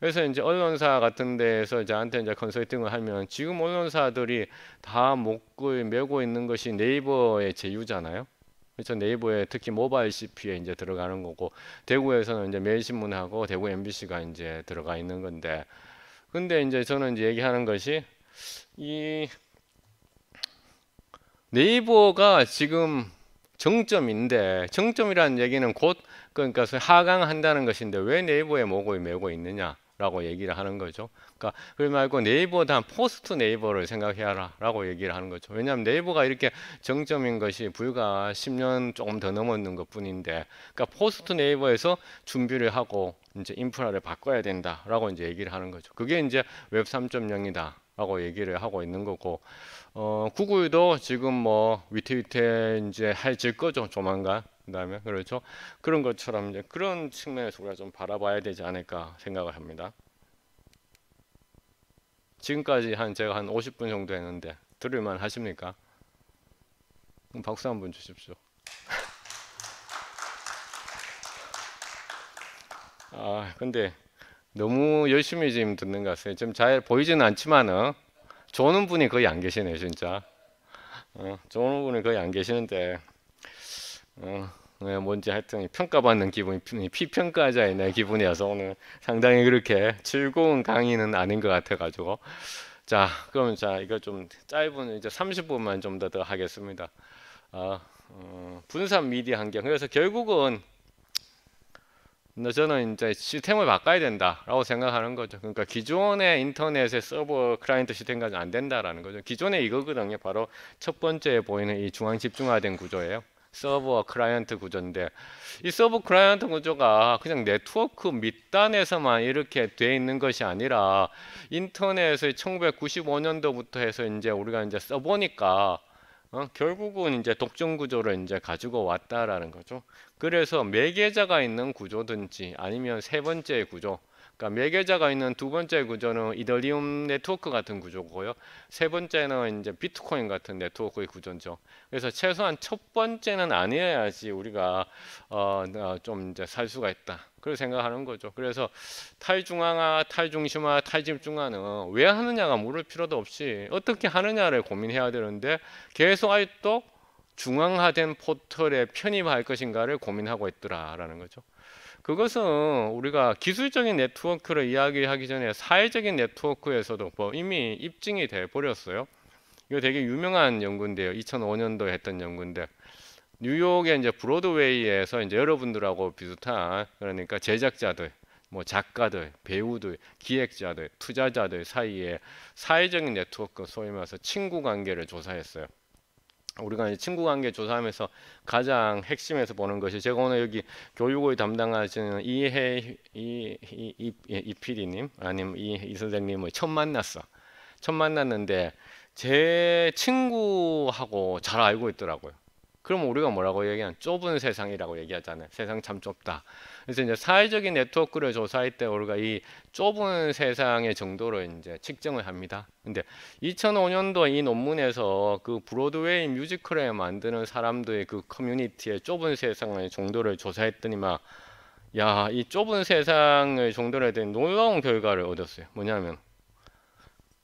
그래서 이제 언론사 같은 데에서 저한테 이제 컨설팅을 하면 지금 언론사들이 다 목을 메고 있는 것이 네이버의 제휴잖아요. 그래서 네이버에 특히 모바일 CP에 이제 들어가는 거고 대구에서는 이제 매일신문하고 대구 MBC가 이제 들어가 있는 건데 근데 이제 저는 이제 얘기하는 것이 이 네이버가 지금 정점인데 정점이라는 얘기는 곧 그러니까 하강한다는 것인데 왜 네이버에 목을 메고 있느냐라고 얘기를 하는 거죠. 그러니까 그 말고 네이버 다음 포스트 네이버를 생각해라라고 얘기를 하는 거죠. 왜냐하면 네이버가 이렇게 정점인 것이 불과 10년 조금 더 넘었는 것뿐인데, 그러니까 포스트 네이버에서 준비를 하고 이제 인프라를 바꿔야 된다라고 이제 얘기를 하는 거죠. 그게 이제 웹 3.0이다라고 얘기를 하고 있는 거고. 구글도 지금 뭐 위태위태 이제 해질 거죠, 조만간. 그다음에 그렇죠. 그런 것처럼 이제 그런 측면에서 우리가 좀 바라봐야 되지 않을까 생각을 합니다. 지금까지 제가 한 50분 정도 했는데 들을만 하십니까? 그럼 박수 한번 주십시오. 근데 너무 열심히 지금 듣는 것 같아요. 지금 잘 보이지는 않지만은 조는 분이 거의 안 계시네요, 진짜. 좋은 분이 거의 안 계시는데 뭔지 하여튼 평가받는 기분이 피평가자의 내 기분이어서 오늘 상당히 그렇게 즐거운 강의는 아닌 것 같아가지고 자 그럼 자 이거 좀 짧은 이제 30분만 좀 더 하겠습니다. 분산 미디어 환경 그래서 결국은 저는 이제 시스템을 바꿔야 된다라고 생각하는 거죠. 그러니까 기존의 인터넷의 서버 클라이언트 시스템과는 안 된다라는 거죠. 기존에 이거거든요. 바로 첫 번째 보이는 이 중앙 집중화된 구조예요. 서버 클라이언트 구조인데 이 서버 클라이언트 구조가 그냥 네트워크 밑단에서만 이렇게 돼 있는 것이 아니라 인터넷의 1995년도부터 해서 이제 우리가 이제 써보니까 결국은 이제 독점 구조를 이제 가지고 왔다라는 거죠. 그래서 매개자가 있는 구조든지 아니면 세 번째 구조, 그러니까 매개자가 있는 두 번째 구조는 이더리움 네트워크 같은 구조고요. 세 번째는 이제 비트코인 같은 네트워크의 구조죠. 그래서 최소한 첫 번째는 아니어야지 우리가 좀 이제 살 수가 있다. 그렇게 생각하는 거죠. 그래서 탈중앙화, 탈중심화, 탈집중화는 왜 하느냐가 물을 필요도 없이 어떻게 하느냐를 고민해야 되는데 계속 아직도 중앙화된 포털에 편입할 것인가를 고민하고 있더라라는 거죠. 그것은 우리가 기술적인 네트워크를 이야기하기 전에 사회적인 네트워크에서도 뭐 이미 입증이 돼 버렸어요. 이거 되게 유명한 연구인데요. 2005년도에 했던 연구인데 뉴욕의 이제 브로드웨이에서 이제 여러분들하고 비슷한 그러니까 제작자들, 뭐 작가들, 배우들, 기획자들, 투자자들 사이에 사회적인 네트워크 소위 말해서 친구 관계를 조사했어요. 우리가 이제 친구 관계 조사하면서 가장 핵심에서 보는 것이 제가 오늘 여기 교육을 담당하시는 이 PD님 아니면 이 선생님을 처음 만났는데 제 친구하고 잘 알고 있더라고요. 그럼 우리가 뭐라고 얘기하면 좁은 세상이라고 얘기하잖아요. 세상 참 좁다. 그래서 이제 사회적인 네트워크를 조사할 때 우리가 이 좁은 세상의 정도를 이제 측정을 합니다. 근데 2005년도 이 논문에서 그 브로드웨이 뮤지컬에 만드는 사람들의 그 커뮤니티의 좁은 세상의 정도를 조사했더니만 야, 이 좁은 세상의 정도에 대한 놀라운 결과를 얻었어요. 뭐냐면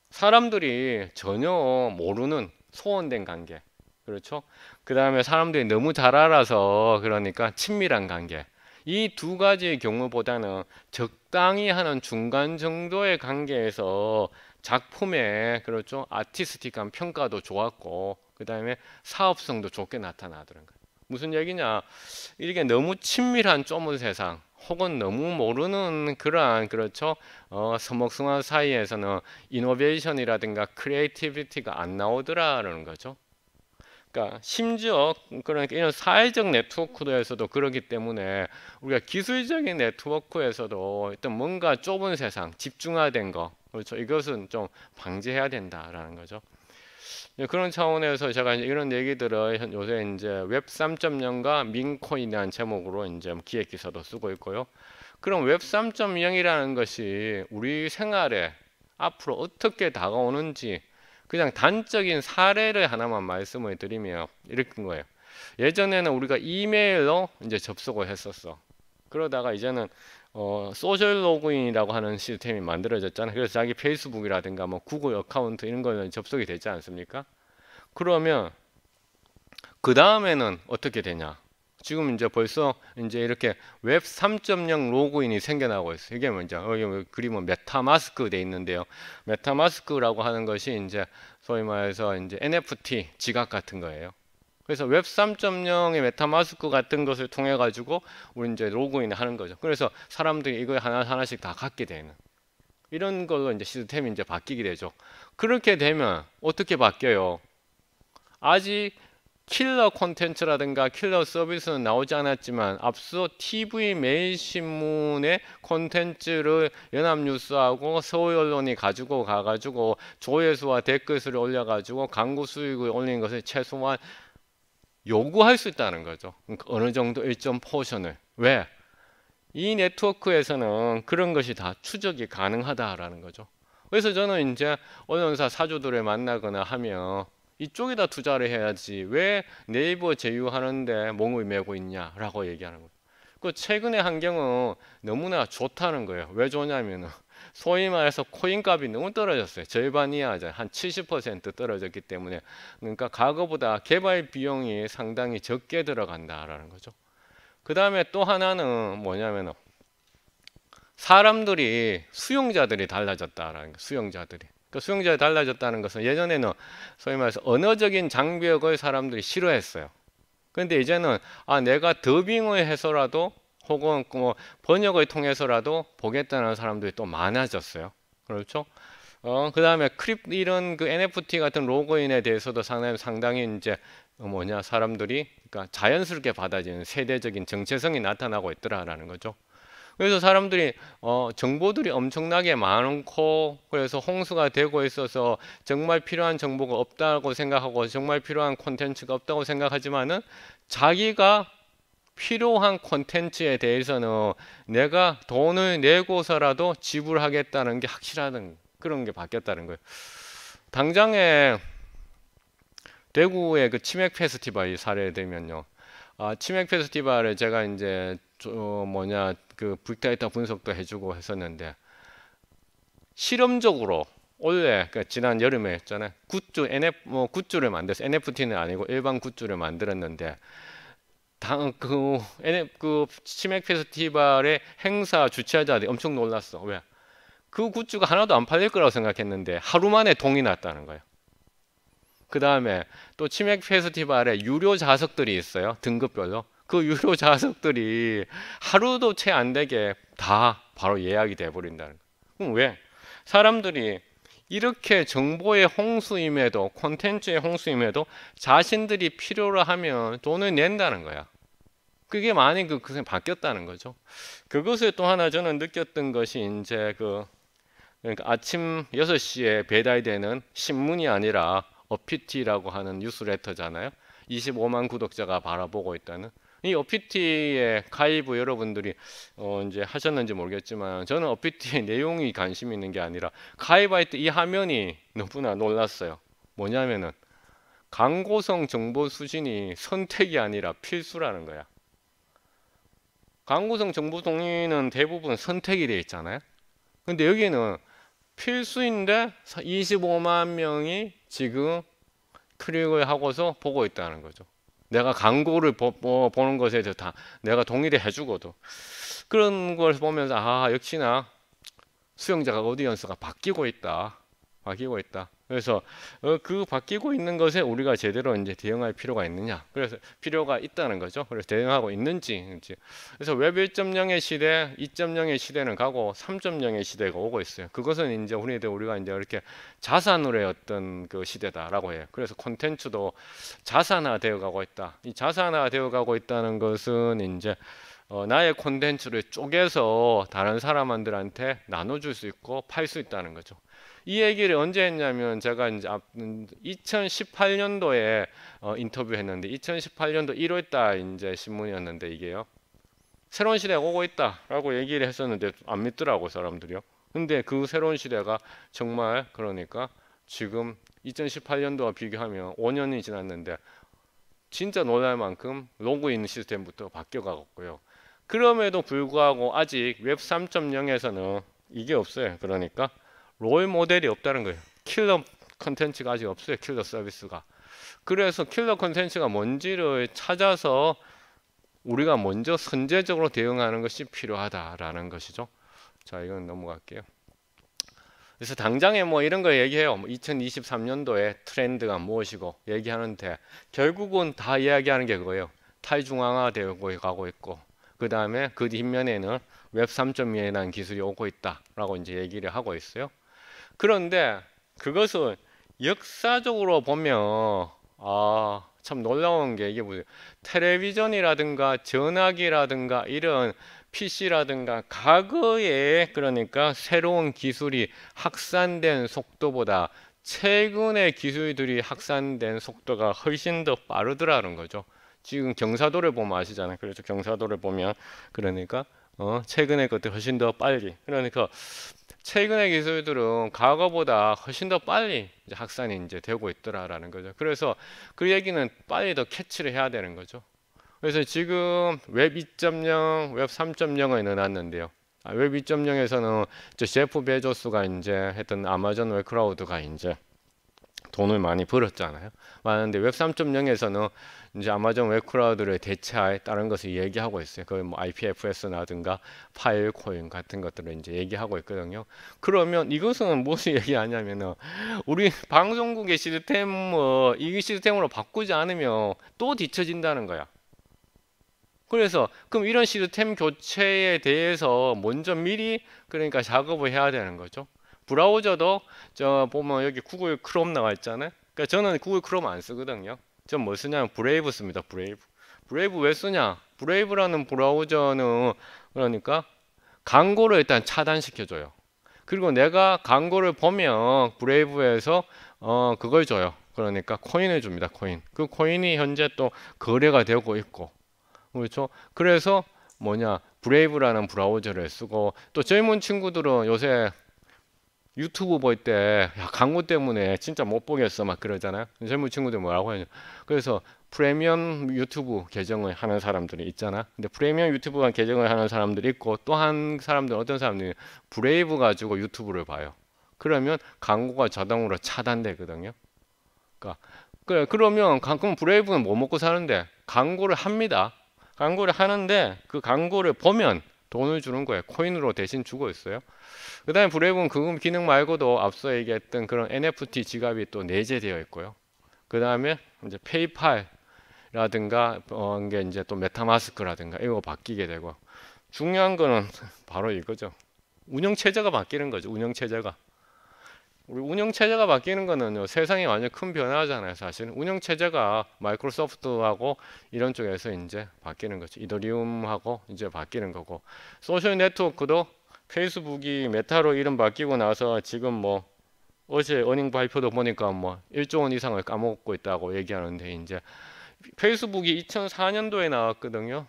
사람들이 전혀 모르는 소원된 관계. 그렇죠? 그 다음에 사람들이 너무 잘 알아서 그러니까 친밀한 관계. 이 두 가지의 경우보다는 적당히 하는 중간 정도의 관계에서 작품의 그렇죠? 아티스틱한 평가도 좋았고 그 다음에 사업성도 좋게 나타나더라고요. 무슨 얘기냐? 이게 너무 친밀한 좁은 세상 혹은 너무 모르는 그러한 그렇죠? 서먹성한 사이에서는 이노베이션이라든가 크리에이티비티가 안 나오더라라는 거죠. 그러니까 심지어 그러니까 이런 사회적 네트워크에서도 그렇기 때문에 우리가 기술적인 네트워크에서도 일단 뭔가 좁은 세상, 집중화된 거, 그렇죠. 이것은 좀 방지해야 된다라는 거죠. 그런 차원에서 제가 이제 이런 얘기들을 요새 이제 웹 3.0과 민코인이라는 제목으로 이제 기획 기사도 쓰고 있고요. 그럼 웹 3.0이라는 것이 우리 생활에 앞으로 어떻게 다가오는지 그냥 단적인 사례를 하나만 말씀을 드리면 이렇게 거예요. 예전에는 우리가 이메일로 이제 접속을 했었어. 그러다가 이제는 소셜 로그인이라고 하는 시스템이 만들어졌잖아요. 그래서 자기 페이스북이라든가 뭐 구글 어카운트 이런 거는 접속이 되지 않습니까? 그러면 그 다음에는 어떻게 되냐? 지금 이제 벌써 이제 이렇게 웹 3.0 로그인이 생겨나고 있어요. 이게 먼저 여기 그림은 메타마스크 돼 있는데요. 메타마스크라고 하는 것이 이제 소위 말해서 이제 NFT 지갑 같은 거예요. 그래서 웹 3.0의 메타마스크 같은 것을 통해 가지고 우리 이제 로그인을 하는 거죠. 그래서 사람들이 이걸 하나씩 다 갖게 되는 이런 걸로 이제 시스템이 이제 바뀌게 되죠. 그렇게 되면 어떻게 바뀌어요? 아직 킬러 콘텐츠라든가 킬러 서비스는 나오지 않았지만 앞서 TV 매일신문의 콘텐츠를 연합뉴스하고 서울언론이 가지고 가가지고 조회수와 댓글 수를 올려가지고 광고 수익을 올리는 것을 최소한 요구할 수 있다는 거죠. 그러니까 어느 정도 일정 포션을. 왜? 이 네트워크에서는 그런 것이 다 추적이 가능하다라는 거죠. 그래서 저는 이제 언론사 사주들을 만나거나 하면 이쪽에다 투자를 해야지 왜 네이버 제휴하는데 멍을 메고 있냐라고 얘기하는 거예요. 그 최근의 환경은 너무나 좋다는 거예요. 왜 좋냐면은 소위 말해서 코인 값이 너무 떨어졌어요. 절반 이하, 한 70% 떨어졌기 때문에, 그러니까 과거보다 개발 비용이 상당히 적게 들어간다라는 거죠. 그 다음에 또 하나는 뭐냐면 사람들이 수용자들이 달라졌다라는 거. 수용자들이. 그 수용자들이 달라졌다는 것은 예전에는 소위 말해서 언어적인 장벽을 사람들이 싫어했어요. 근데 이제는 내가 더빙을 해서라도 혹은 뭐 번역을 통해서라도 보겠다는 사람들이 또 많아졌어요. 그렇죠? 그 다음에 이런 그 NFT 같은 로그인에 대해서도 상당히 이제 사람들이 그러니까 자연스럽게 받아지는 세대적인 정체성이 나타나고 있더라라는 거죠. 그래서 사람들이 정보들이 엄청나게 많고 그래서 홍수가 되고 있어서 정말 필요한 정보가 없다고 생각하고 정말 필요한 콘텐츠가 없다고 생각하지만은 자기가 필요한 콘텐츠에 대해서는 내가 돈을 내고서라도 지불하겠다는 게 확실한 그런 게 바뀌었다는 거예요. 당장에 대구의 그 치맥 페스티벌이 사례되면요. 치맥 페스티벌을 제가 이제 그 빅데이터 분석도 해주고 했었는데 실험적으로 원래 지난 여름에 했잖아요. 굿즈를 만들어서 NFT는 아니고 일반 굿즈를 만들었는데 그 치맥 페스티벌의 행사 주최자들이 엄청 놀랐어. 왜? 그 굿즈가 하나도 안 팔릴 거라고 생각했는데 하루 만에 동이 났다는 거예요. 그 다음에 또 치맥 페스티벌에 유료 좌석들이 있어요. 등급별로. 그 유료 좌석들이 하루도 채 안 되게 다 바로 예약이 돼 버린다는 거예요. 그럼 왜? 사람들이 이렇게 정보의 홍수임에도 콘텐츠의 홍수임에도 자신들이 필요로 하면 돈을 낸다는 거야. 그게 많이 그것이 바뀌었다는 거죠. 그것을 또 하나 저는 느꼈던 것이 이제 그러니까 아침 6시에 배달되는 신문이 아니라 어피티라고 하는 뉴스레터잖아요. 25만 구독자가 바라보고 있다는. 이 어피티의 가입 여러분들이 이제 하셨는지 모르겠지만 저는 어피티의 내용이 관심 있는 게 아니라 가입할 때 이 화면이 너무나 놀랐어요. 뭐냐면은 광고성 정보 수신이 선택이 아니라 필수라는 거야. 광고성 정보 동의는 대부분 선택이 되어 있잖아요. 근데 여기는 필수인데 25만 명이 지금 클릭을 하고서 보고 있다는 거죠. 내가 광고를 보는 것에 대해서 다 내가 동의를 해주고도 그런 걸 보면서 역시나 수용자가 오디언스가 바뀌고 있다. 그래서 그 바뀌고 있는 것에 우리가 제대로 이제 대응할 필요가 있느냐. 그래서 필요가 있다는 거죠. 그래서 대응하고 있는지. 그래서 웹 1.0의 시대, 2.0의 시대는 가고 3.0의 시대가 오고 있어요. 그것은 이제 우리가 이제 이렇게 자산으로의 어떤 그 시대다라고 해요. 그래서 콘텐츠도 자산화되어 가고 있다. 이 자산화되어 가고 있다는 것은 이제 나의 콘텐츠를 쪼개서 다른 사람들한테 나눠줄 수 있고 팔 수 있다는 거죠. 이 얘기를 언제 했냐면 제가 이제 2018년도에 인터뷰했는데 2018년도 1월달 이제 신문이었는데 이게요. 새로운 시대가 오고 있다라고 얘기를 했었는데 안 믿더라고 사람들이요. 근데 그 새로운 시대가 정말 그러니까 지금 2018년도와 비교하면 5년이 지났는데 진짜 놀랄 만큼 로그인 시스템부터 바뀌어가고 있고요. 그럼에도 불구하고 아직 웹 3.0에서는 이게 없어요. 그러니까 롤 모델이 없다는 거예요. 킬러 컨텐츠가 아직 없어요. 킬러 서비스가. 그래서 킬러 컨텐츠가 뭔지를 찾아서 우리가 먼저 선제적으로 대응하는 것이 필요하다라는 것이죠. 자, 이건 넘어갈게요. 그래서 당장에 뭐 이런 거 얘기해요. 2023년도에 트렌드가 무엇이고 얘기하는데 결국은 다 이야기하는 게 그거예요. 탈중앙화되고 가고 있고 그 다음에 그 뒷면에는 웹 3.0이라는 기술이 오고 있다라고 이제 얘기를 하고 있어요. 그런데 그것은 역사적으로 보면 참 놀라운 게 이게 뭐예요? 텔레비전이라든가 전화기라든가 이런 PC라든가 과거에 그러니까 새로운 기술이 확산된 속도보다 최근의 기술들이 확산된 속도가 훨씬 더 빠르더라는 거죠. 지금 경사도를 보면 아시잖아요. 그래서 경사도를 보면 그러니까 최근의 것들 훨씬 더 빨리 그러니까 최근의 기술들은 과거보다 훨씬 더 빨리 이제 확산이 이제 되고 있더라라는 거죠. 그래서 그 얘기는 빨리 더 캐치를 해야 되는 거죠. 그래서 지금 웹 2.0, 웹 3.0을 넣어놨는데요. 웹 2.0에서는 제프 베조스가 이제 했던 아마존 웹 클라우드가 이제 돈을 많이 벌었잖아요. 많은데 웹 3.0에서는 이제 아마존 웹 클라우드를 대체할 다른 것을 얘기하고 있어요. 그 뭐 IPFS라든가 파일코인 같은 것들을 이제 얘기하고 있거든요. 그러면 이것은 무엇을 얘기하냐면은 우리 방송국의 시스템을 이 시스템으로 바꾸지 않으면 또 뒤처진다는 거야. 그래서 그럼 이런 시스템 교체에 대해서 먼저 미리 그러니까 작업을 해야 되는 거죠. 브라우저도 저 보면 여기 구글 크롬 나와 있잖아요. 그러니까 저는 구글 크롬 안 쓰거든요. 전 뭐 쓰냐면 브레이브 씁니다. 브레이브. 브레이브 왜 쓰냐? 브레이브라는 브라우저는 그러니까 광고를 일단 차단시켜줘요. 그리고 내가 광고를 보면 브레이브에서 그걸 줘요. 그러니까 코인을 줍니다. 코인. 그 코인이 현재 또 거래가 되고 있고 그렇죠. 그래서 뭐냐 브레이브라는 브라우저를 쓰고 또 젊은 친구들은 요새 유튜브 볼 때 광고 때문에 진짜 못 보겠어 막 그러잖아요. 젊은 친구들 뭐라고 하냐. 그래서 프리미엄 유튜브 계정을 하는 사람들이 있잖아. 근데 프리미엄 유튜브 계정을 하는 사람들이 있고 또 한 사람들 어떤 사람들이 브레이브 가지고 유튜브를 봐요. 그러면 광고가 자동으로 차단되거든요. 그러니까 그래 그러면 그럼 브레이브는 뭐 먹고 사는데 광고를 합니다. 광고를 하는데 그 광고를 보면 돈을 주는 거예요. 코인으로 대신 주고 있어요. 그 다음에 브레이브는 그 기능 말고도 앞서 얘기했던 그런 NFT 지갑이 또 내재되어 있고요. 그 다음에 이제 페이팔이라든가 이게 이제 또 메타마스크라든가 이거 바뀌게 되고 중요한 거는 바로 이거죠. 운영 체제가 바뀌는 거죠. 운영 체제가. 우리 운영 체제가 바뀌는 거는요, 세상이 완전 큰 변화잖아요, 사실. 운영 체제가 마이크로소프트하고 이런 쪽에서 이제 바뀌는 거죠. 이더리움하고 이제 바뀌는 거고. 소셜 네트워크도 페이스북이 메타로 이름 바뀌고 나서 지금 뭐 어제 어닝 발표도 보니까 뭐 1조 원 이상을 까먹고 있다고 얘기하는데 이제 페이스북이 2004년도에 나왔거든요.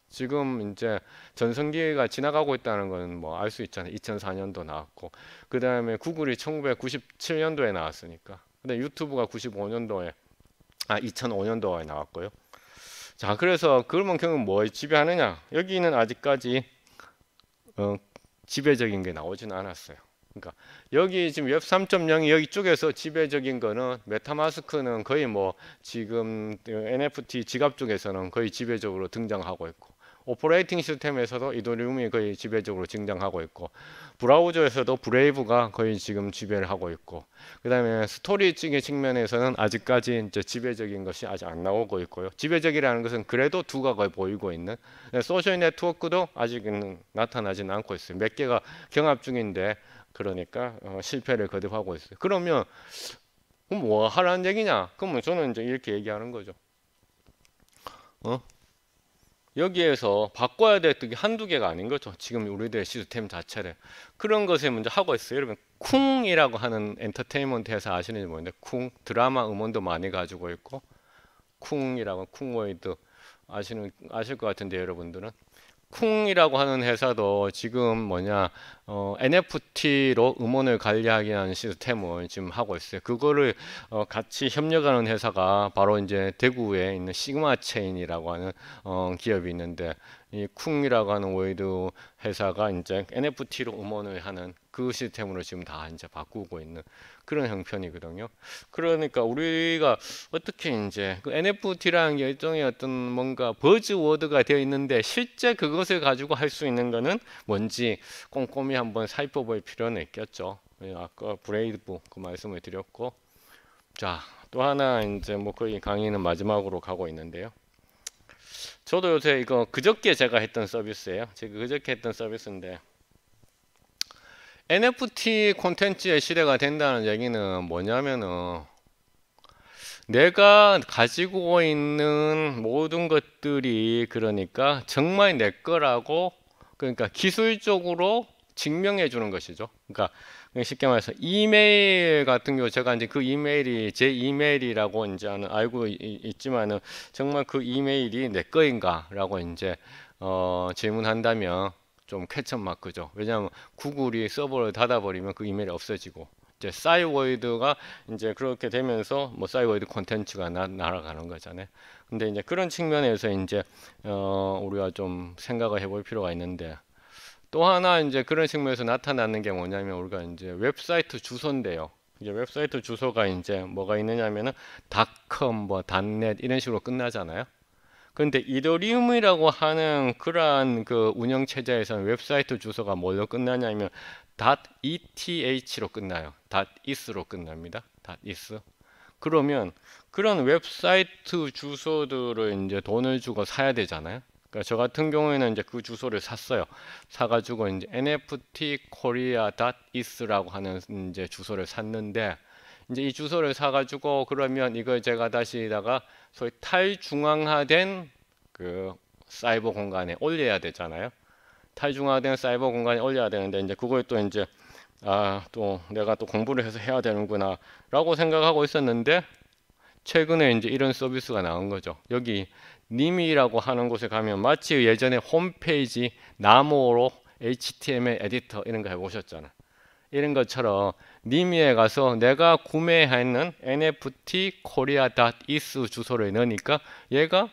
지금 이제 전성기가 지나가고 있다는 건 뭐 알 수 있잖아요. 2004년도 나왔고 그 다음에 구글이 1997년도에 나왔으니까 근데 유튜브가 95년도에 2005년도에 나왔고요. 자 그래서 그러면 결국 뭘 지배하느냐 여기는 아직까지 지배적인 게 나오지는 않았어요. 그러니까 여기 지금 웹 3.0이 여기 쪽에서 지배적인 거는 메타마스크는 거의 뭐 지금 NFT 지갑 쪽에서는 거의 지배적으로 등장하고 있고 오퍼레이팅 시스템에서도 이더리움이 거의 지배적으로 등장하고 있고 브라우저에서도 브레이브가 거의 지금 지배를 하고 있고 그 다음에 스토리 쪽의 측면에서는 아직까지 이제 지배적인 것이 아직 안 나오고 있고요. 지배적이라는 것은 그래도 두가 거의 보이고 있는 소셜 네트워크도 아직은 나타나지는 않고 있어요. 몇 개가 경합 중인데 그러니까 실패를 거듭하고 있어요. 그러면 뭐 하라는 얘기냐? 그러면 저는 이제 이렇게 얘기하는 거죠. 여기에서 바꿔야 될 게 한두 개가 아닌 거죠. 지금 우리들의 시스템 자체를. 그런 것을 먼저 하고 있어요. 여러분, 쿵이라고 하는 엔터테인먼트 회사 아시는지 모르겠는데, 쿵, 드라마 음원도 많이 가지고 있고, 쿵이라고, 쿵워이드 아실 것 같은데, 여러분들은. 쿵이라고 하는 회사도 지금 뭐냐 NFT로 음원을 관리하게 하는 시스템을 지금 하고 있어요. 그거를 같이 협력하는 회사가 바로 이제 대구에 있는 시그마 체인이라고 하는 기업이 있는데 이 쿵이라고 하는 월드 회사가 이제 NFT로 음원을 하는 그 시스템으로 지금 다 이제 바꾸고 있는 그런 형편이거든요. 그러니까 우리가 어떻게 이제 그 NFT라는 게 일종의 어떤 뭔가 버즈워드가 되어 있는데 실제 그것을 가지고 할 수 있는 거는 뭔지 꼼꼼히 한번 살펴볼 필요는 있겠죠. 아까 브레이브 그 말씀을 드렸고 자 또 하나 이제 뭐 거의 강의는 마지막으로 가고 있는데요. 저도 요새 이거 그저께 제가 했던 서비스예요. 제가 그저께 했던 서비스인데 NFT 콘텐츠의 시대가 된다는 얘기는 뭐냐면은 내가 가지고 있는 모든 것들이 그러니까 정말 내 거라고 그러니까 기술적으로 증명해 주는 것이죠. 그러니까 쉽게 말해서 이메일 같은 경우 제가 이제 그 이메일이 제 이메일이라고 이제 알고 있지만은 정말 그 이메일이 내 거인가라고 이제 질문한다면 좀 퀘스천 마크죠. 왜냐하면 구글이 서버를 닫아버리면 그 이메일이 없어지고 이제 싸이월드가 이제 그렇게 되면서 뭐 싸이월드 콘텐츠가 날아가는 거잖아요. 근데 이제 그런 측면에서 이제 우리가 좀 생각을 해볼 필요가 있는데 또 하나 이제 그런 측면에서 나타나는 게 뭐냐면 우리가 이제 웹사이트 주소인데요. 이제 웹사이트 주소가 이제 뭐가 있느냐면은 .com, 뭐 .net 이런 식으로 끝나잖아요. 근데 이더리움이라고 하는 그러한 그 운영 체제에서는 웹사이트 주소가 뭘로 끝나냐면 .eth로 끝나요. .eth로 끝납니다. .eth. 그러면 그런 웹사이트 주소들을 이제 돈을 주고 사야 되잖아요. 그러니까 저 같은 경우에는 이제 그 주소를 샀어요. 사가지고 이제 nftkorea.eth라고 하는 이제 주소를 샀는데 이제 이 주소를 사가지고 그러면 이걸 제가 다시다가 소위 탈중앙화된 그 사이버 공간에 올려야 되잖아요. 탈중앙화된 사이버 공간에 올려야 되는데 이제 그걸 또 이제 또 내가 또 공부를 해서 해야 되는구나 라고 생각하고 있었는데 최근에 이제 이런 서비스가 나온 거죠. 여기 님이라고 하는 곳에 가면 마치 예전에 홈페이지 나모로 HTML 에디터 이런 거 해보셨잖아. 이런 것처럼 님이에 가서 내가 구매하는 NFT korea.eth 주소를 넣으니까 얘가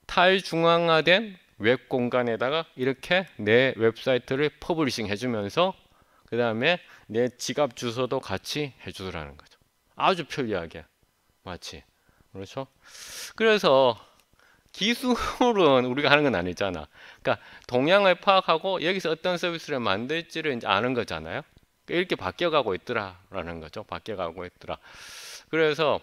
탈중앙화된 웹 공간에다가 이렇게 내 웹사이트를 퍼블리싱 해주면서 그 다음에 내 지갑 주소도 같이 해주라는 거죠. 아주 편리하게 마치 그렇죠. 그래서 기술은 우리가 하는 건 아니잖아. 그러니까 동향을 파악하고 여기서 어떤 서비스를 만들지를 이제 아는 거잖아요. 이렇게 바뀌어가고 있더라라는 거죠. 바뀌어가고 있더라. 그래서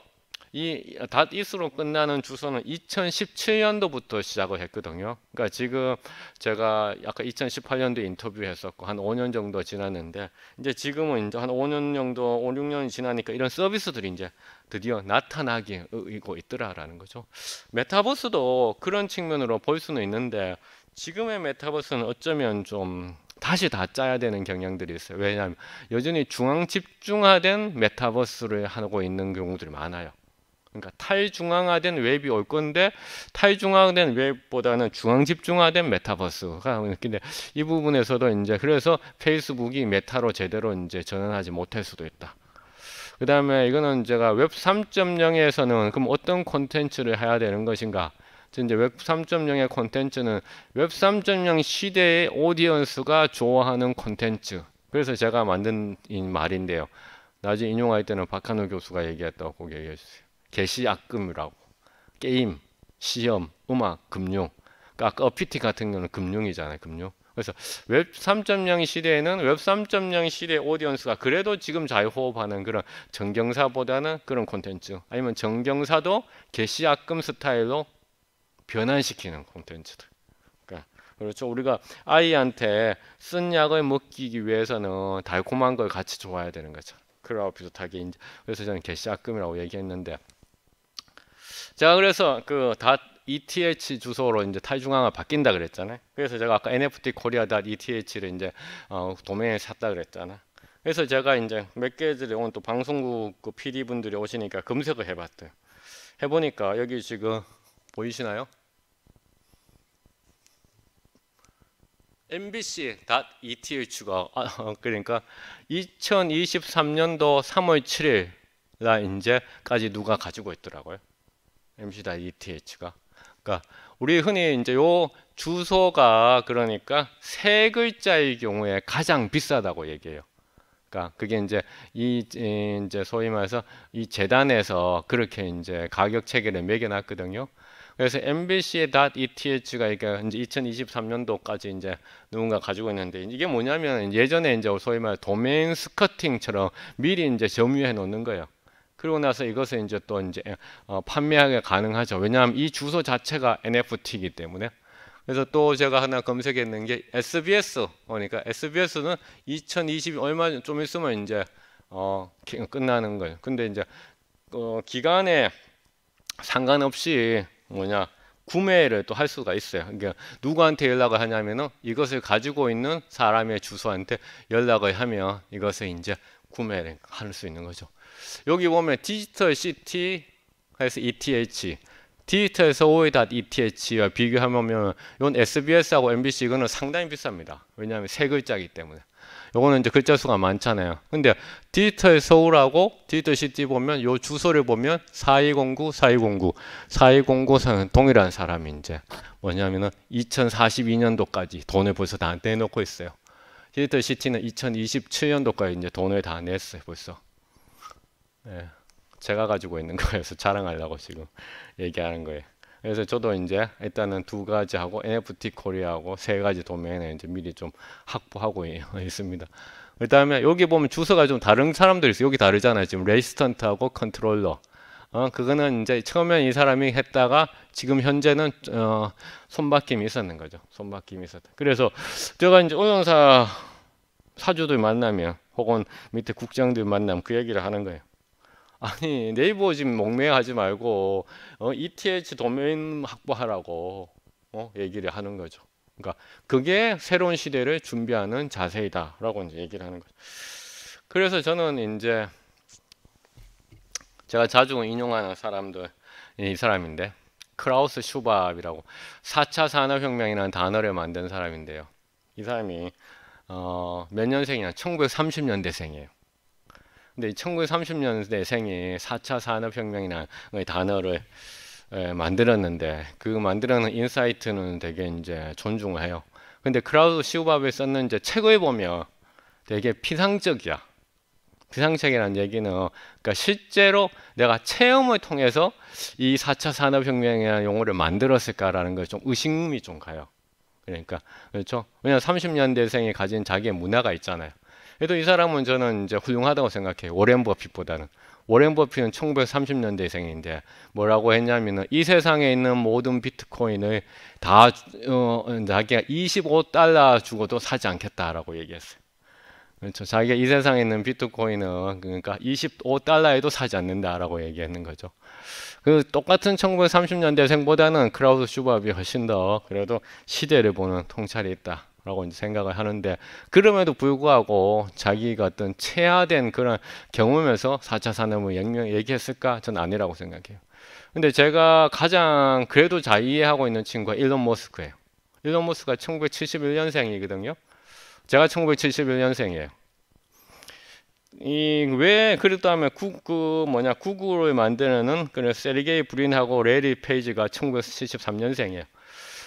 이 닷잇으로 끝나는 주소는 2017년도부터 시작을 했거든요. 그러니까 지금 제가 아까 2018년도에 인터뷰했었고 한 5년 정도 지났는데 이제 지금은 이제 한 5년 정도 5, 6년이 지나니까 이런 서비스들이 이제 드디어 나타나고 있더라라는 거죠. 메타버스도 그런 측면으로 볼 수는 있는데 지금의 메타버스는 어쩌면 좀 다시 다 짜야 되는 경향들이 있어요. 왜냐하면 여전히 중앙 집중화된 메타버스를 하고 있는 경우들이 많아요. 그러니까 탈중앙화된 웹이 올 건데 탈중앙화된 웹보다는 중앙 집중화된 메타버스가 근데 이 부분에서도 이제 그래서 페이스북이 메타로 제대로 이제 전환하지 못할 수도 있다. 그 다음에 이거는 제가 웹 3.0에서는 그럼 어떤 콘텐츠를 해야 되는 것인가? 이제 웹 3.0의 콘텐츠는 웹 3.0 시대의 오디언스가 좋아하는 콘텐츠. 그래서 제가 만든 이 말인데요. 나중에 인용할 때는 박한우 교수가 얘기했다고 얘기해 주세요. 개시약금이라고. 게임, 시험, 음악, 금융. 그러니까 아까 어피티 같은 경우는 금융이잖아요. 금융. 그래서 웹 3.0 시대에는 웹 3.0 시대의 오디언스가 그래도 지금 잘 호흡하는 그런 정경사보다는 그런 콘텐츠 아니면 정경사도 개시약금 스타일로 변환시키는 콘텐츠들. 그러니까 그렇죠. 우리가 아이한테 쓴 약을 먹이기 위해서는 달콤한 걸 같이 줘야 되는 거죠. 그러고 비슷하게 이제 그래서 저는 개시약금이라고 얘기했는데 제가 그래서 그 .eth 주소로 이제 탈중앙화 바뀐다 그랬잖아요. 그래서 제가 아까 nftkorea.eth를 이제 도메인을 샀다 그랬잖아. 그래서 제가 이제 몇 개들이 오늘 또 방송국 그 PD 분들이 오시니까 검색을 해봤대요. 해보니까 여기 지금 보이시나요? mbc.eth가 그러니까 2023년도 3월 7일 날 이제까지 누가 가지고 있더라고요. mbc.eth가. 그러니까 우리 흔히 이제 요 주소가 그러니까 세 글자의 경우에 가장 비싸다고 얘기해요. 그러니까 그게 이제 이제 소위 말해서 이 재단에서 그렇게 이제 가격 체계를 매겨놨거든요. 그래서 mbc.eth가 이게 이제 2023년도까지 이제 누군가 가지고 있는데 이게 뭐냐면 예전에 이제 소위 말 도메인 스커팅처럼 미리 이제 점유해 놓는 거예요. 그리고 나서 이것을 이제 또 이제 판매하기가 가능하죠. 왜냐하면 이 주소 자체가 NFT이기 때문에. 그래서 또 제가 하나 검색했는 게 SBS. 그러니까 SBS는 2020 얼마 좀 있으면 이제 끝나는 거예요. 근데 이제 기간에 상관없이 구매를 또 할 수가 있어요. 그러니까 누구한테 연락을 하냐면은 이것을 가지고 있는 사람의 주소한테 연락을 하면 이것을 이제 구매를 할 수 있는 거죠. 여기 보면 디지털 시티 해서 ETH 디지털 서울.eth와 비교하면 이건 SBS하고 MBC 이거는 상당히 비쌉니다. 왜냐하면 세 글자이기 때문에. 요거는 이제 글자 수가 많잖아요. 근데 디지털 서울하고 디지털 시티 보면 요 주소를 보면 4209, 4209는 동일한 사람이 이제 뭐냐면은 2042년도까지 돈을 벌써 다 내놓고 있어요. 디지털 시티는 2027년도까지 이제 돈을 다 냈어요, 벌써. 예, 제가 가지고 있는 거여서 자랑하려고 지금 얘기하는 거예요. 그래서 저도 이제 일단은 두 가지 하고 NFT 코리아하고 세 가지 도메인을 이제 미리 좀 확보하고 있습니다. 그다음에 여기 보면 주소가 좀 다른 사람들이 있어요. 여기 다르잖아요. 지금 레지스턴트하고 컨트롤러. 그거는 이제 처음엔 이 사람이 했다가 지금 현재는 손바뀜이 있었는 거죠. 손바뀜이 있었다. 그래서 제가 이제 오영사 사주들 만나면 혹은 밑에 국장들 만나면 그 얘기를 하는 거예요. 아니 네이버 지금 목매하지 말고 ETH 도메인 확보하라고 얘기를 하는 거죠. 그러니까 그게 새로운 시대를 준비하는 자세이다라고 이제 얘기를 하는 거죠. 그래서 저는 이제 제가 자주 인용하는 사람들 이 사람인데 크라우스 슈밥이라고 4차 산업혁명이라는 단어를 만든 사람인데요. 이 사람이 몇 년생이냐? 1930년대생이에요. 근데 1930년대생이 4차 산업혁명이라는 단어를 만들었는데 그 만들어낸 인사이트는 되게 이제 존중을 해요. 근데 크라우스 슈밥을 썼는 이제 책을 보면 되게 피상적이야. 비상책이라는 얘기는 그러니까 실제로 내가 체험을 통해서 이 4차 산업혁명이라는 용어를 만들었을까라는 걸 좀 의심이 좀 가요. 그러니까 그렇죠. 왜냐하면 30년대생이 가진 자기의 문화가 있잖아요. 그래도 이 사람은 저는 이제 훌륭하다고 생각해요. 워렌 버핏보다는. 워렌 버핏은 1930년대생인데 뭐라고 했냐면은 이 세상에 있는 모든 비트코인을 다 자기가 25달러 주고도 사지 않겠다라고 얘기했어요. 그렇죠. 자기가 이 세상에 있는 비트코인은 그러니까 25달러에도 사지 않는다라고 얘기했는 거죠. 그 똑같은 1930년대생보다는 크라우스 슈밥이 훨씬 더 그래도 시대를 보는 통찰이 있다라고 이제 생각을 하는데 그럼에도 불구하고 자기가 어떤 체화된 그런 경험에서 4차 산업을 얘기했을까? 저는 아니라고 생각해요. 근데 제가 가장 그래도 잘 이해하고 있는 친구가 일론 머스크예요. 일론 머스크가 1971년생이거든요. 제가 1971년생이에요. 왜 그랬다면 구글을 만드는 그런 세르게이 브린하고 레리 페이지가 1973년생이에요.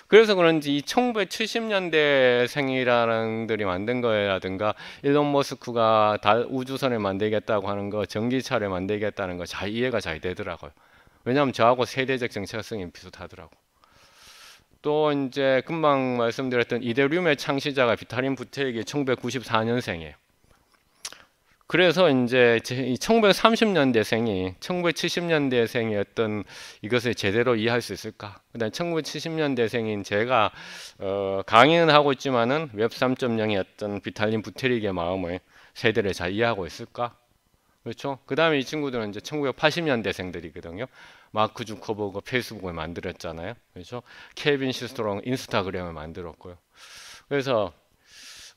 그래서 그런지 이 1970년대생이라는 들이 만든 거라든가 일론 머스크가 우주선을 만들겠다고 하는 거, 전기차를 만들겠다는 거 잘 이해가 잘 되더라고요. 왜냐하면 저하고 세대적 정체성이 비슷하더라고. 또 이제 금방 말씀드렸던 이데리움의 창시자가 비타린 부테릭이 1994년생이에요. 그래서 이제 1930년대생이 1970년대생이었던 이것을 제대로 이해할 수 있을까? 그다음 1970년대생인 제가 강의는 하고 있지만은 웹 3.0이었던 비탈린 부테릭의 마음을 세대를 잘 이해하고 있을까? 그렇죠? 그다음에 이 친구들은 이제 1980년대생들이거든요. 마크 주커버그 페이스북을 만들었잖아요. 그렇죠? 케빈 시스터롱 인스타그램을 만들었고요. 그래서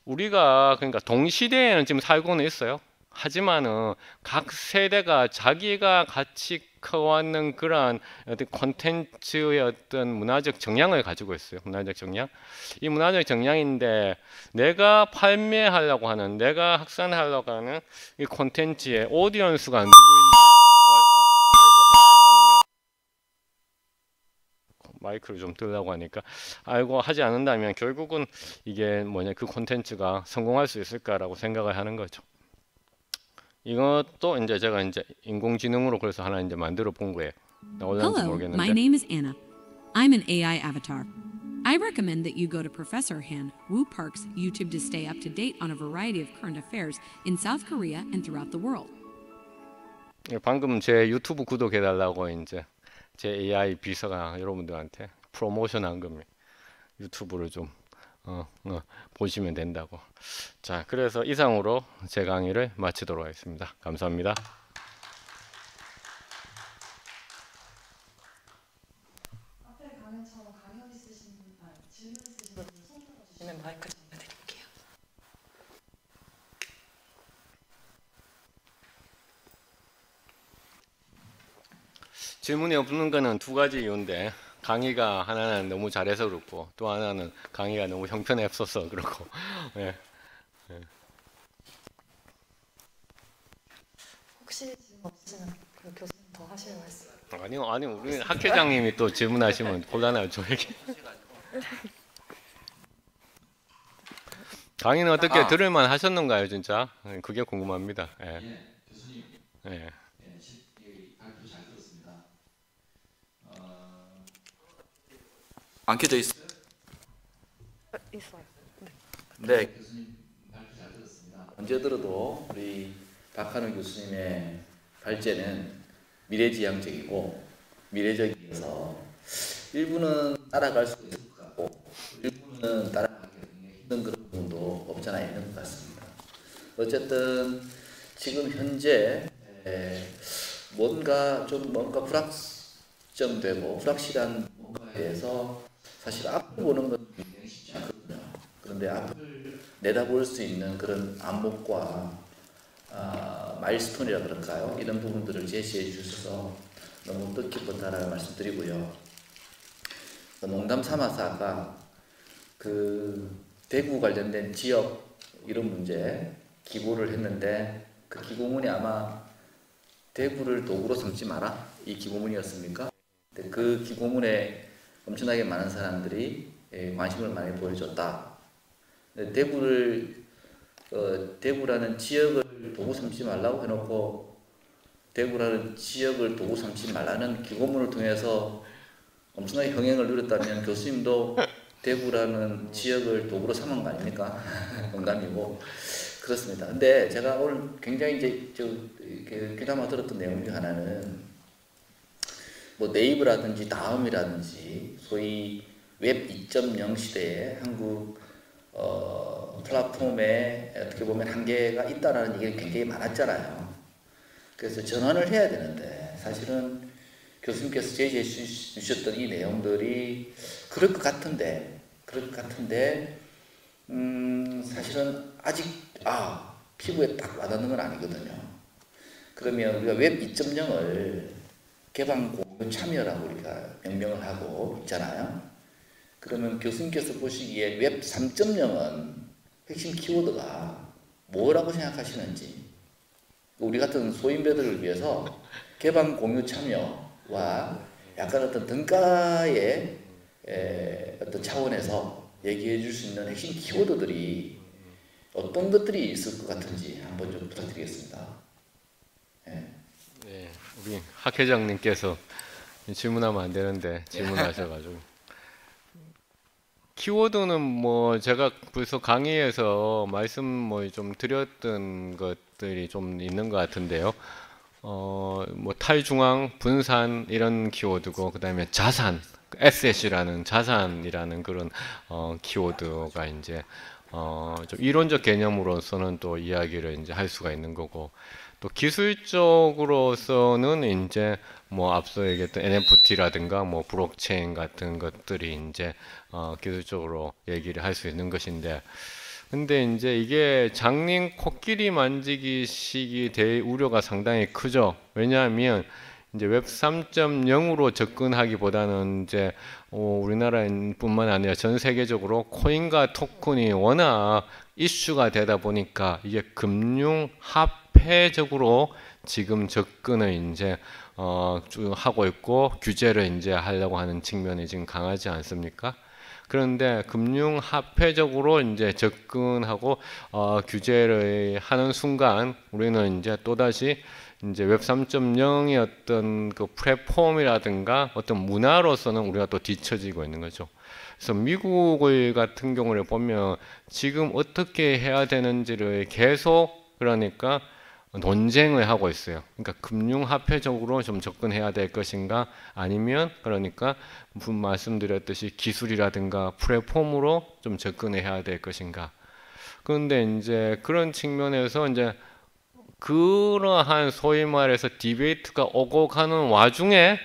우리가 그러니까 동시대에는 지금 살고는 있어요. 하지만은 각 세대가 자기가 같이 커왔는 그러한 어떤 콘텐츠의 어떤 문화적 정량을 가지고 있어요. 문화적 정량. 이 문화적 정량인데 내가 판매하려고 하는, 내가 확산하려고 하는 이 콘텐츠의 오디언스가 누구인지 마이크를 좀 들라고 하니까 알고 하지 않는다면 결국은 이게 뭐냐 그 콘텐츠가 성공할 수 있을까라고 생각을 하는 거죠. 이것도 이제 제가 이제 인공지능으로 그래서 하나 이제 만들어 본 거예요. 올렸는지 Hello, 모르겠는데. my name is Anna. I'm an AI avatar. I recommend that you go to Professor Han Woo Park's YouTube to stay up to date on a variety of current affairs in South Korea and throughout the world. 방금 제 유튜브 구독해달라고 이제 제 AI 비서가 여러분들한테 프로모션한 겁니다. 유튜브를 좀 보시면 된다고. 자, 그래서 이상으로 제 강의를 마치도록 하겠습니다. 감사합니다. 앞에 강의처럼 질문 있으신 분들 손 들어주시면 마이크 전해드릴게요. 질문이 없는 거는 두 가지 이유인데 강의가 하나는 너무 잘해서 그렇고 또 하나는 강의가 너무 형편이 없어서 그렇고 예. 혹시 질문 없으시면 그 교수님 더 하실 말씀. 아니 우리 학회장님이 또 질문하시면 곤란하죠 이게. 강의는 어떻게 들을만 하셨는가요 진짜? 그게 궁금합니다. 예. 교수님, 예. 발표 잘 들었습니다. 안 켜져 있어요? 있어요. 네, 교수님 발표 잘 들었습니다. 언제 들어도 우리 박한우 교수님의 발제는 미래지향적이고 미래적이어서 일부는 따라갈 수 있을 것 같고 일부는 따라가기 힘든 그런 부분도 없잖아 있는 것 같습니다. 어쨌든 지금 현재 뭔가 불확정되고 불확실한 뭔가에 대해서 사실 앞을 보는 건 굉장히 쉽지 않거든요. 그런데 앞을 내다볼 수 있는 그런 안목과 마일스톤이라 그럴까요? 이런 부분들을 제시해 주셔서 너무 뜻깊었다라는 말씀드리고요. 농담 삼아서 아까 그 대구 관련된 지역 이런 문제 기고를 했는데 그 기고문이 아마 대구를 도구로 삼지 마라 이 기고문이었습니까? 그 기고문에 엄청나게 많은 사람들이 관심을 많이 보여줬다. 대구라는 지역을 도구 삼지 말라고 해놓고 대구라는 지역을 도구 삼지 말라는 기고문을 통해서 엄청나게 흥행을 누렸다면 교수님도 대구라는 지역을 도구로 삼은 거 아닙니까? 농담이고 그렇습니다. 근데 제가 오늘 굉장히 귀담아 들었던 내용 중 하나는 뭐 네이버라든지 다음이라든지 소위 웹 2.0 시대에 한국 플랫폼에 어떻게 보면 한계가 있다라는 얘기가 굉장히 많았잖아요. 그래서 전환을 해야 되는데 사실은 교수님께서 제시해 주셨던 이 내용들이 그럴 것 같은데 사실은 아직 피부에 딱 와닿는 건 아니거든요. 그러면 우리가 웹 2.0을 개방 공유 참여라고 우리가 명명을 하고 있잖아요. 그러면 교수님께서 보시기에 웹 3.0은 핵심 키워드가 뭐라고 생각하시는지 우리 같은 소인배들을 위해서 개방 공유 참여와 약간 어떤 등가의 어떤 차원에서 얘기해 줄 수 있는 핵심 키워드들이 어떤 것들이 있을 것 같은지 한번 좀 부탁드리겠습니다. 네, 우리 학회장님께서 질문하면 안 되는데 질문하셔가지고 키워드는 뭐 제가 벌써 강의에서 말씀 뭐 좀 드렸던 것들이 좀 있는 것 같은데요. 뭐 탈중앙, 분산 이런 키워드고 그다음에 자산, 에셋이라는 자산이라는 그런 키워드가 이제 좀 이론적 개념으로서는 또 이야기를 이제 할 수가 있는 거고 또 기술적으로서는 이제 뭐 앞서 얘기했던 NFT라든가 뭐 블록체인 같은 것들이 이제 기술적으로 얘기를 할 수 있는 것인데 근데 이제 이게 장님 코끼리 만지기식이 될 우려가 상당히 크죠. 왜냐하면 이제 웹 3.0으로 접근하기보다는 이제 우리나라뿐만 아니라 전 세계적으로 코인과 토큰이 워낙 이슈가 되다 보니까 이게 금융 화폐적으로 지금 접근을 이제 쭉 하고 있고 규제를 이제 하려고 하는 측면이 지금 강하지 않습니까? 그런데 금융 화폐적으로 이제 접근하고 규제를 하는 순간 우리는 이제 또다시 이제 웹 3.0의 어떤 그 플랫폼이라든가 어떤 문화로서는 우리가 또 뒤처지고 있는 거죠. 그래서 미국 같은 경우를 보면 지금 어떻게 해야 되는지를 계속 그러니까 논쟁을 하고 있어요. 그러니까 금융화폐적으로 좀 접근해야 될 것인가 아니면 그러니까 말씀드렸듯이 기술이라든가 플랫폼으로 좀 접근해야 될 것인가. 그런데 이제 그런 측면에서 이제 그러한 소위 말해서 디베이트가 오고 가는 와중에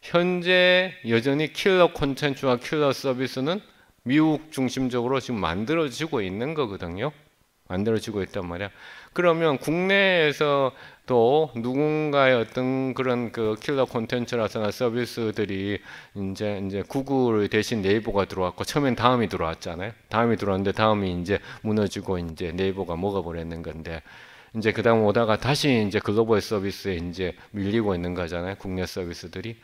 현재 여전히 킬러 콘텐츠와 킬러 서비스는 미국 중심적으로 지금 만들어지고 있는 거거든요. 만들어지고 있단 말이야. 그러면 국내에서 또 누군가의 어떤 그런 그 킬러 콘텐츠라서나 서비스들이 이제 구글 대신 네이버가 들어왔고 처음엔 다음이 들어왔잖아요. 다음이 들어왔는데 다음이 이제 무너지고 이제 네이버가 먹어버렸는 건데 이제 그다음 오다가 다시 이제 글로벌 서비스에 이제 밀리고 있는 거잖아요. 국내 서비스들이.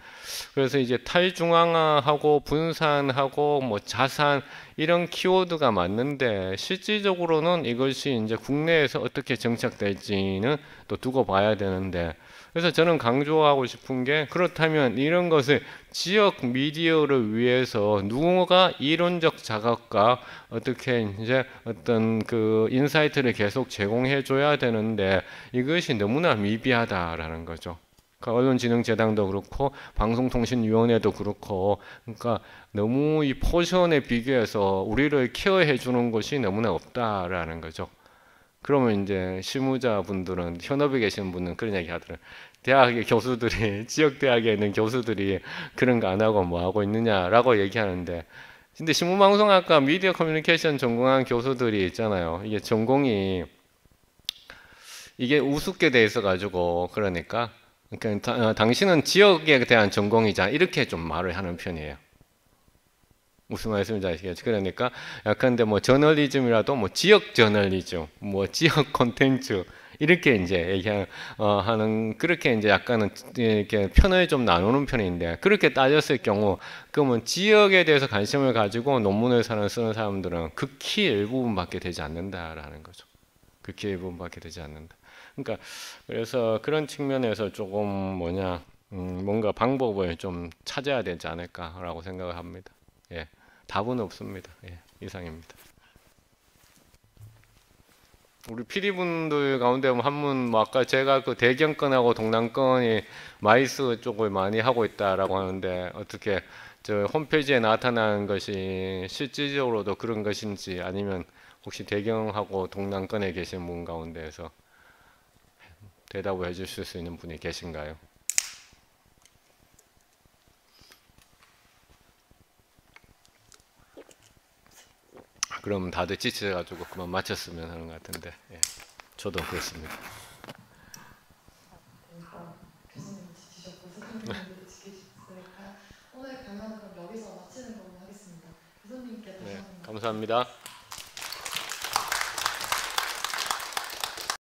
그래서 이제 탈중앙화하고 분산하고 뭐 자산 이런 키워드가 맞는데 실질적으로는 이것이 이제 국내에서 어떻게 정착될지는 또 두고 봐야 되는데 그래서 저는 강조하고 싶은 게 그렇다면 이런 것을 지역 미디어를 위해서 누군가 이론적 자각과 어떻게 이제 어떤 그 인사이트를 계속 제공해 줘야 되는데 이것이 너무나 미비하다라는 거죠. 그러니까 언론진흥재단도 그렇고 방송통신위원회도 그렇고 그러니까 너무 이 포션에 비교해서 우리를 케어해 주는 것이 너무나 없다라는 거죠. 그러면 이제 실무자분들은 현업에 계시는 분은 그런 얘기 하더라고요. 대학의 교수들이 지역 대학에 있는 교수들이 그런 거 안 하고 뭐 하고 있느냐라고 얘기하는데 근데 신문방송학과 미디어 커뮤니케이션 전공한 교수들이 있잖아요. 이게 전공이 이게 우습게 돼 있어 가지고 그러니까 당신은 지역에 대한 전공이자 이렇게 좀 말을 하는 편이에요. 무슨 말씀인지 아시겠죠? 그러니까 약간데 뭐 저널리즘이라도 뭐 지역 저널리즘, 뭐 지역 콘텐츠 이렇게 이제 하는 그렇게 이제 약간은 이렇게 편을 좀 나누는 편인데 그렇게 따졌을 경우 그러면 지역에 대해서 관심을 가지고 논문을 쓰는 사람들은 극히 일부분밖에 되지 않는다라는 거죠. 극히 일부분밖에 되지 않는다. 그러니까 그래서 그런 측면에서 조금 뭔가 방법을 좀 찾아야 되지 않을까라고 생각을 합니다. 예, 답은 없습니다. 예, 이상입니다. 우리 PD분들 가운데 한 분 뭐 아까 제가 그 대경권하고 동남권이 마이스 쪽을 많이 하고 있다라고 하는데 어떻게 저 홈페이지에 나타나는 것이 실질적으로도 그런 것인지 아니면 혹시 대경하고 동남권에 계신 분 가운데에서 대답을 해주실 수 있는 분이 계신가요? 그럼 다들 지쳐가지고 그만 마쳤으면 하는 것 같은데 예, 저도 그렇습니다. 교수님 지키셨고 선생님들도 지키셨으니까 오늘 강연은 그럼 여기서 마치는 걸로 하겠습니다. 교수님께 다시 네, 한번 감사합니다.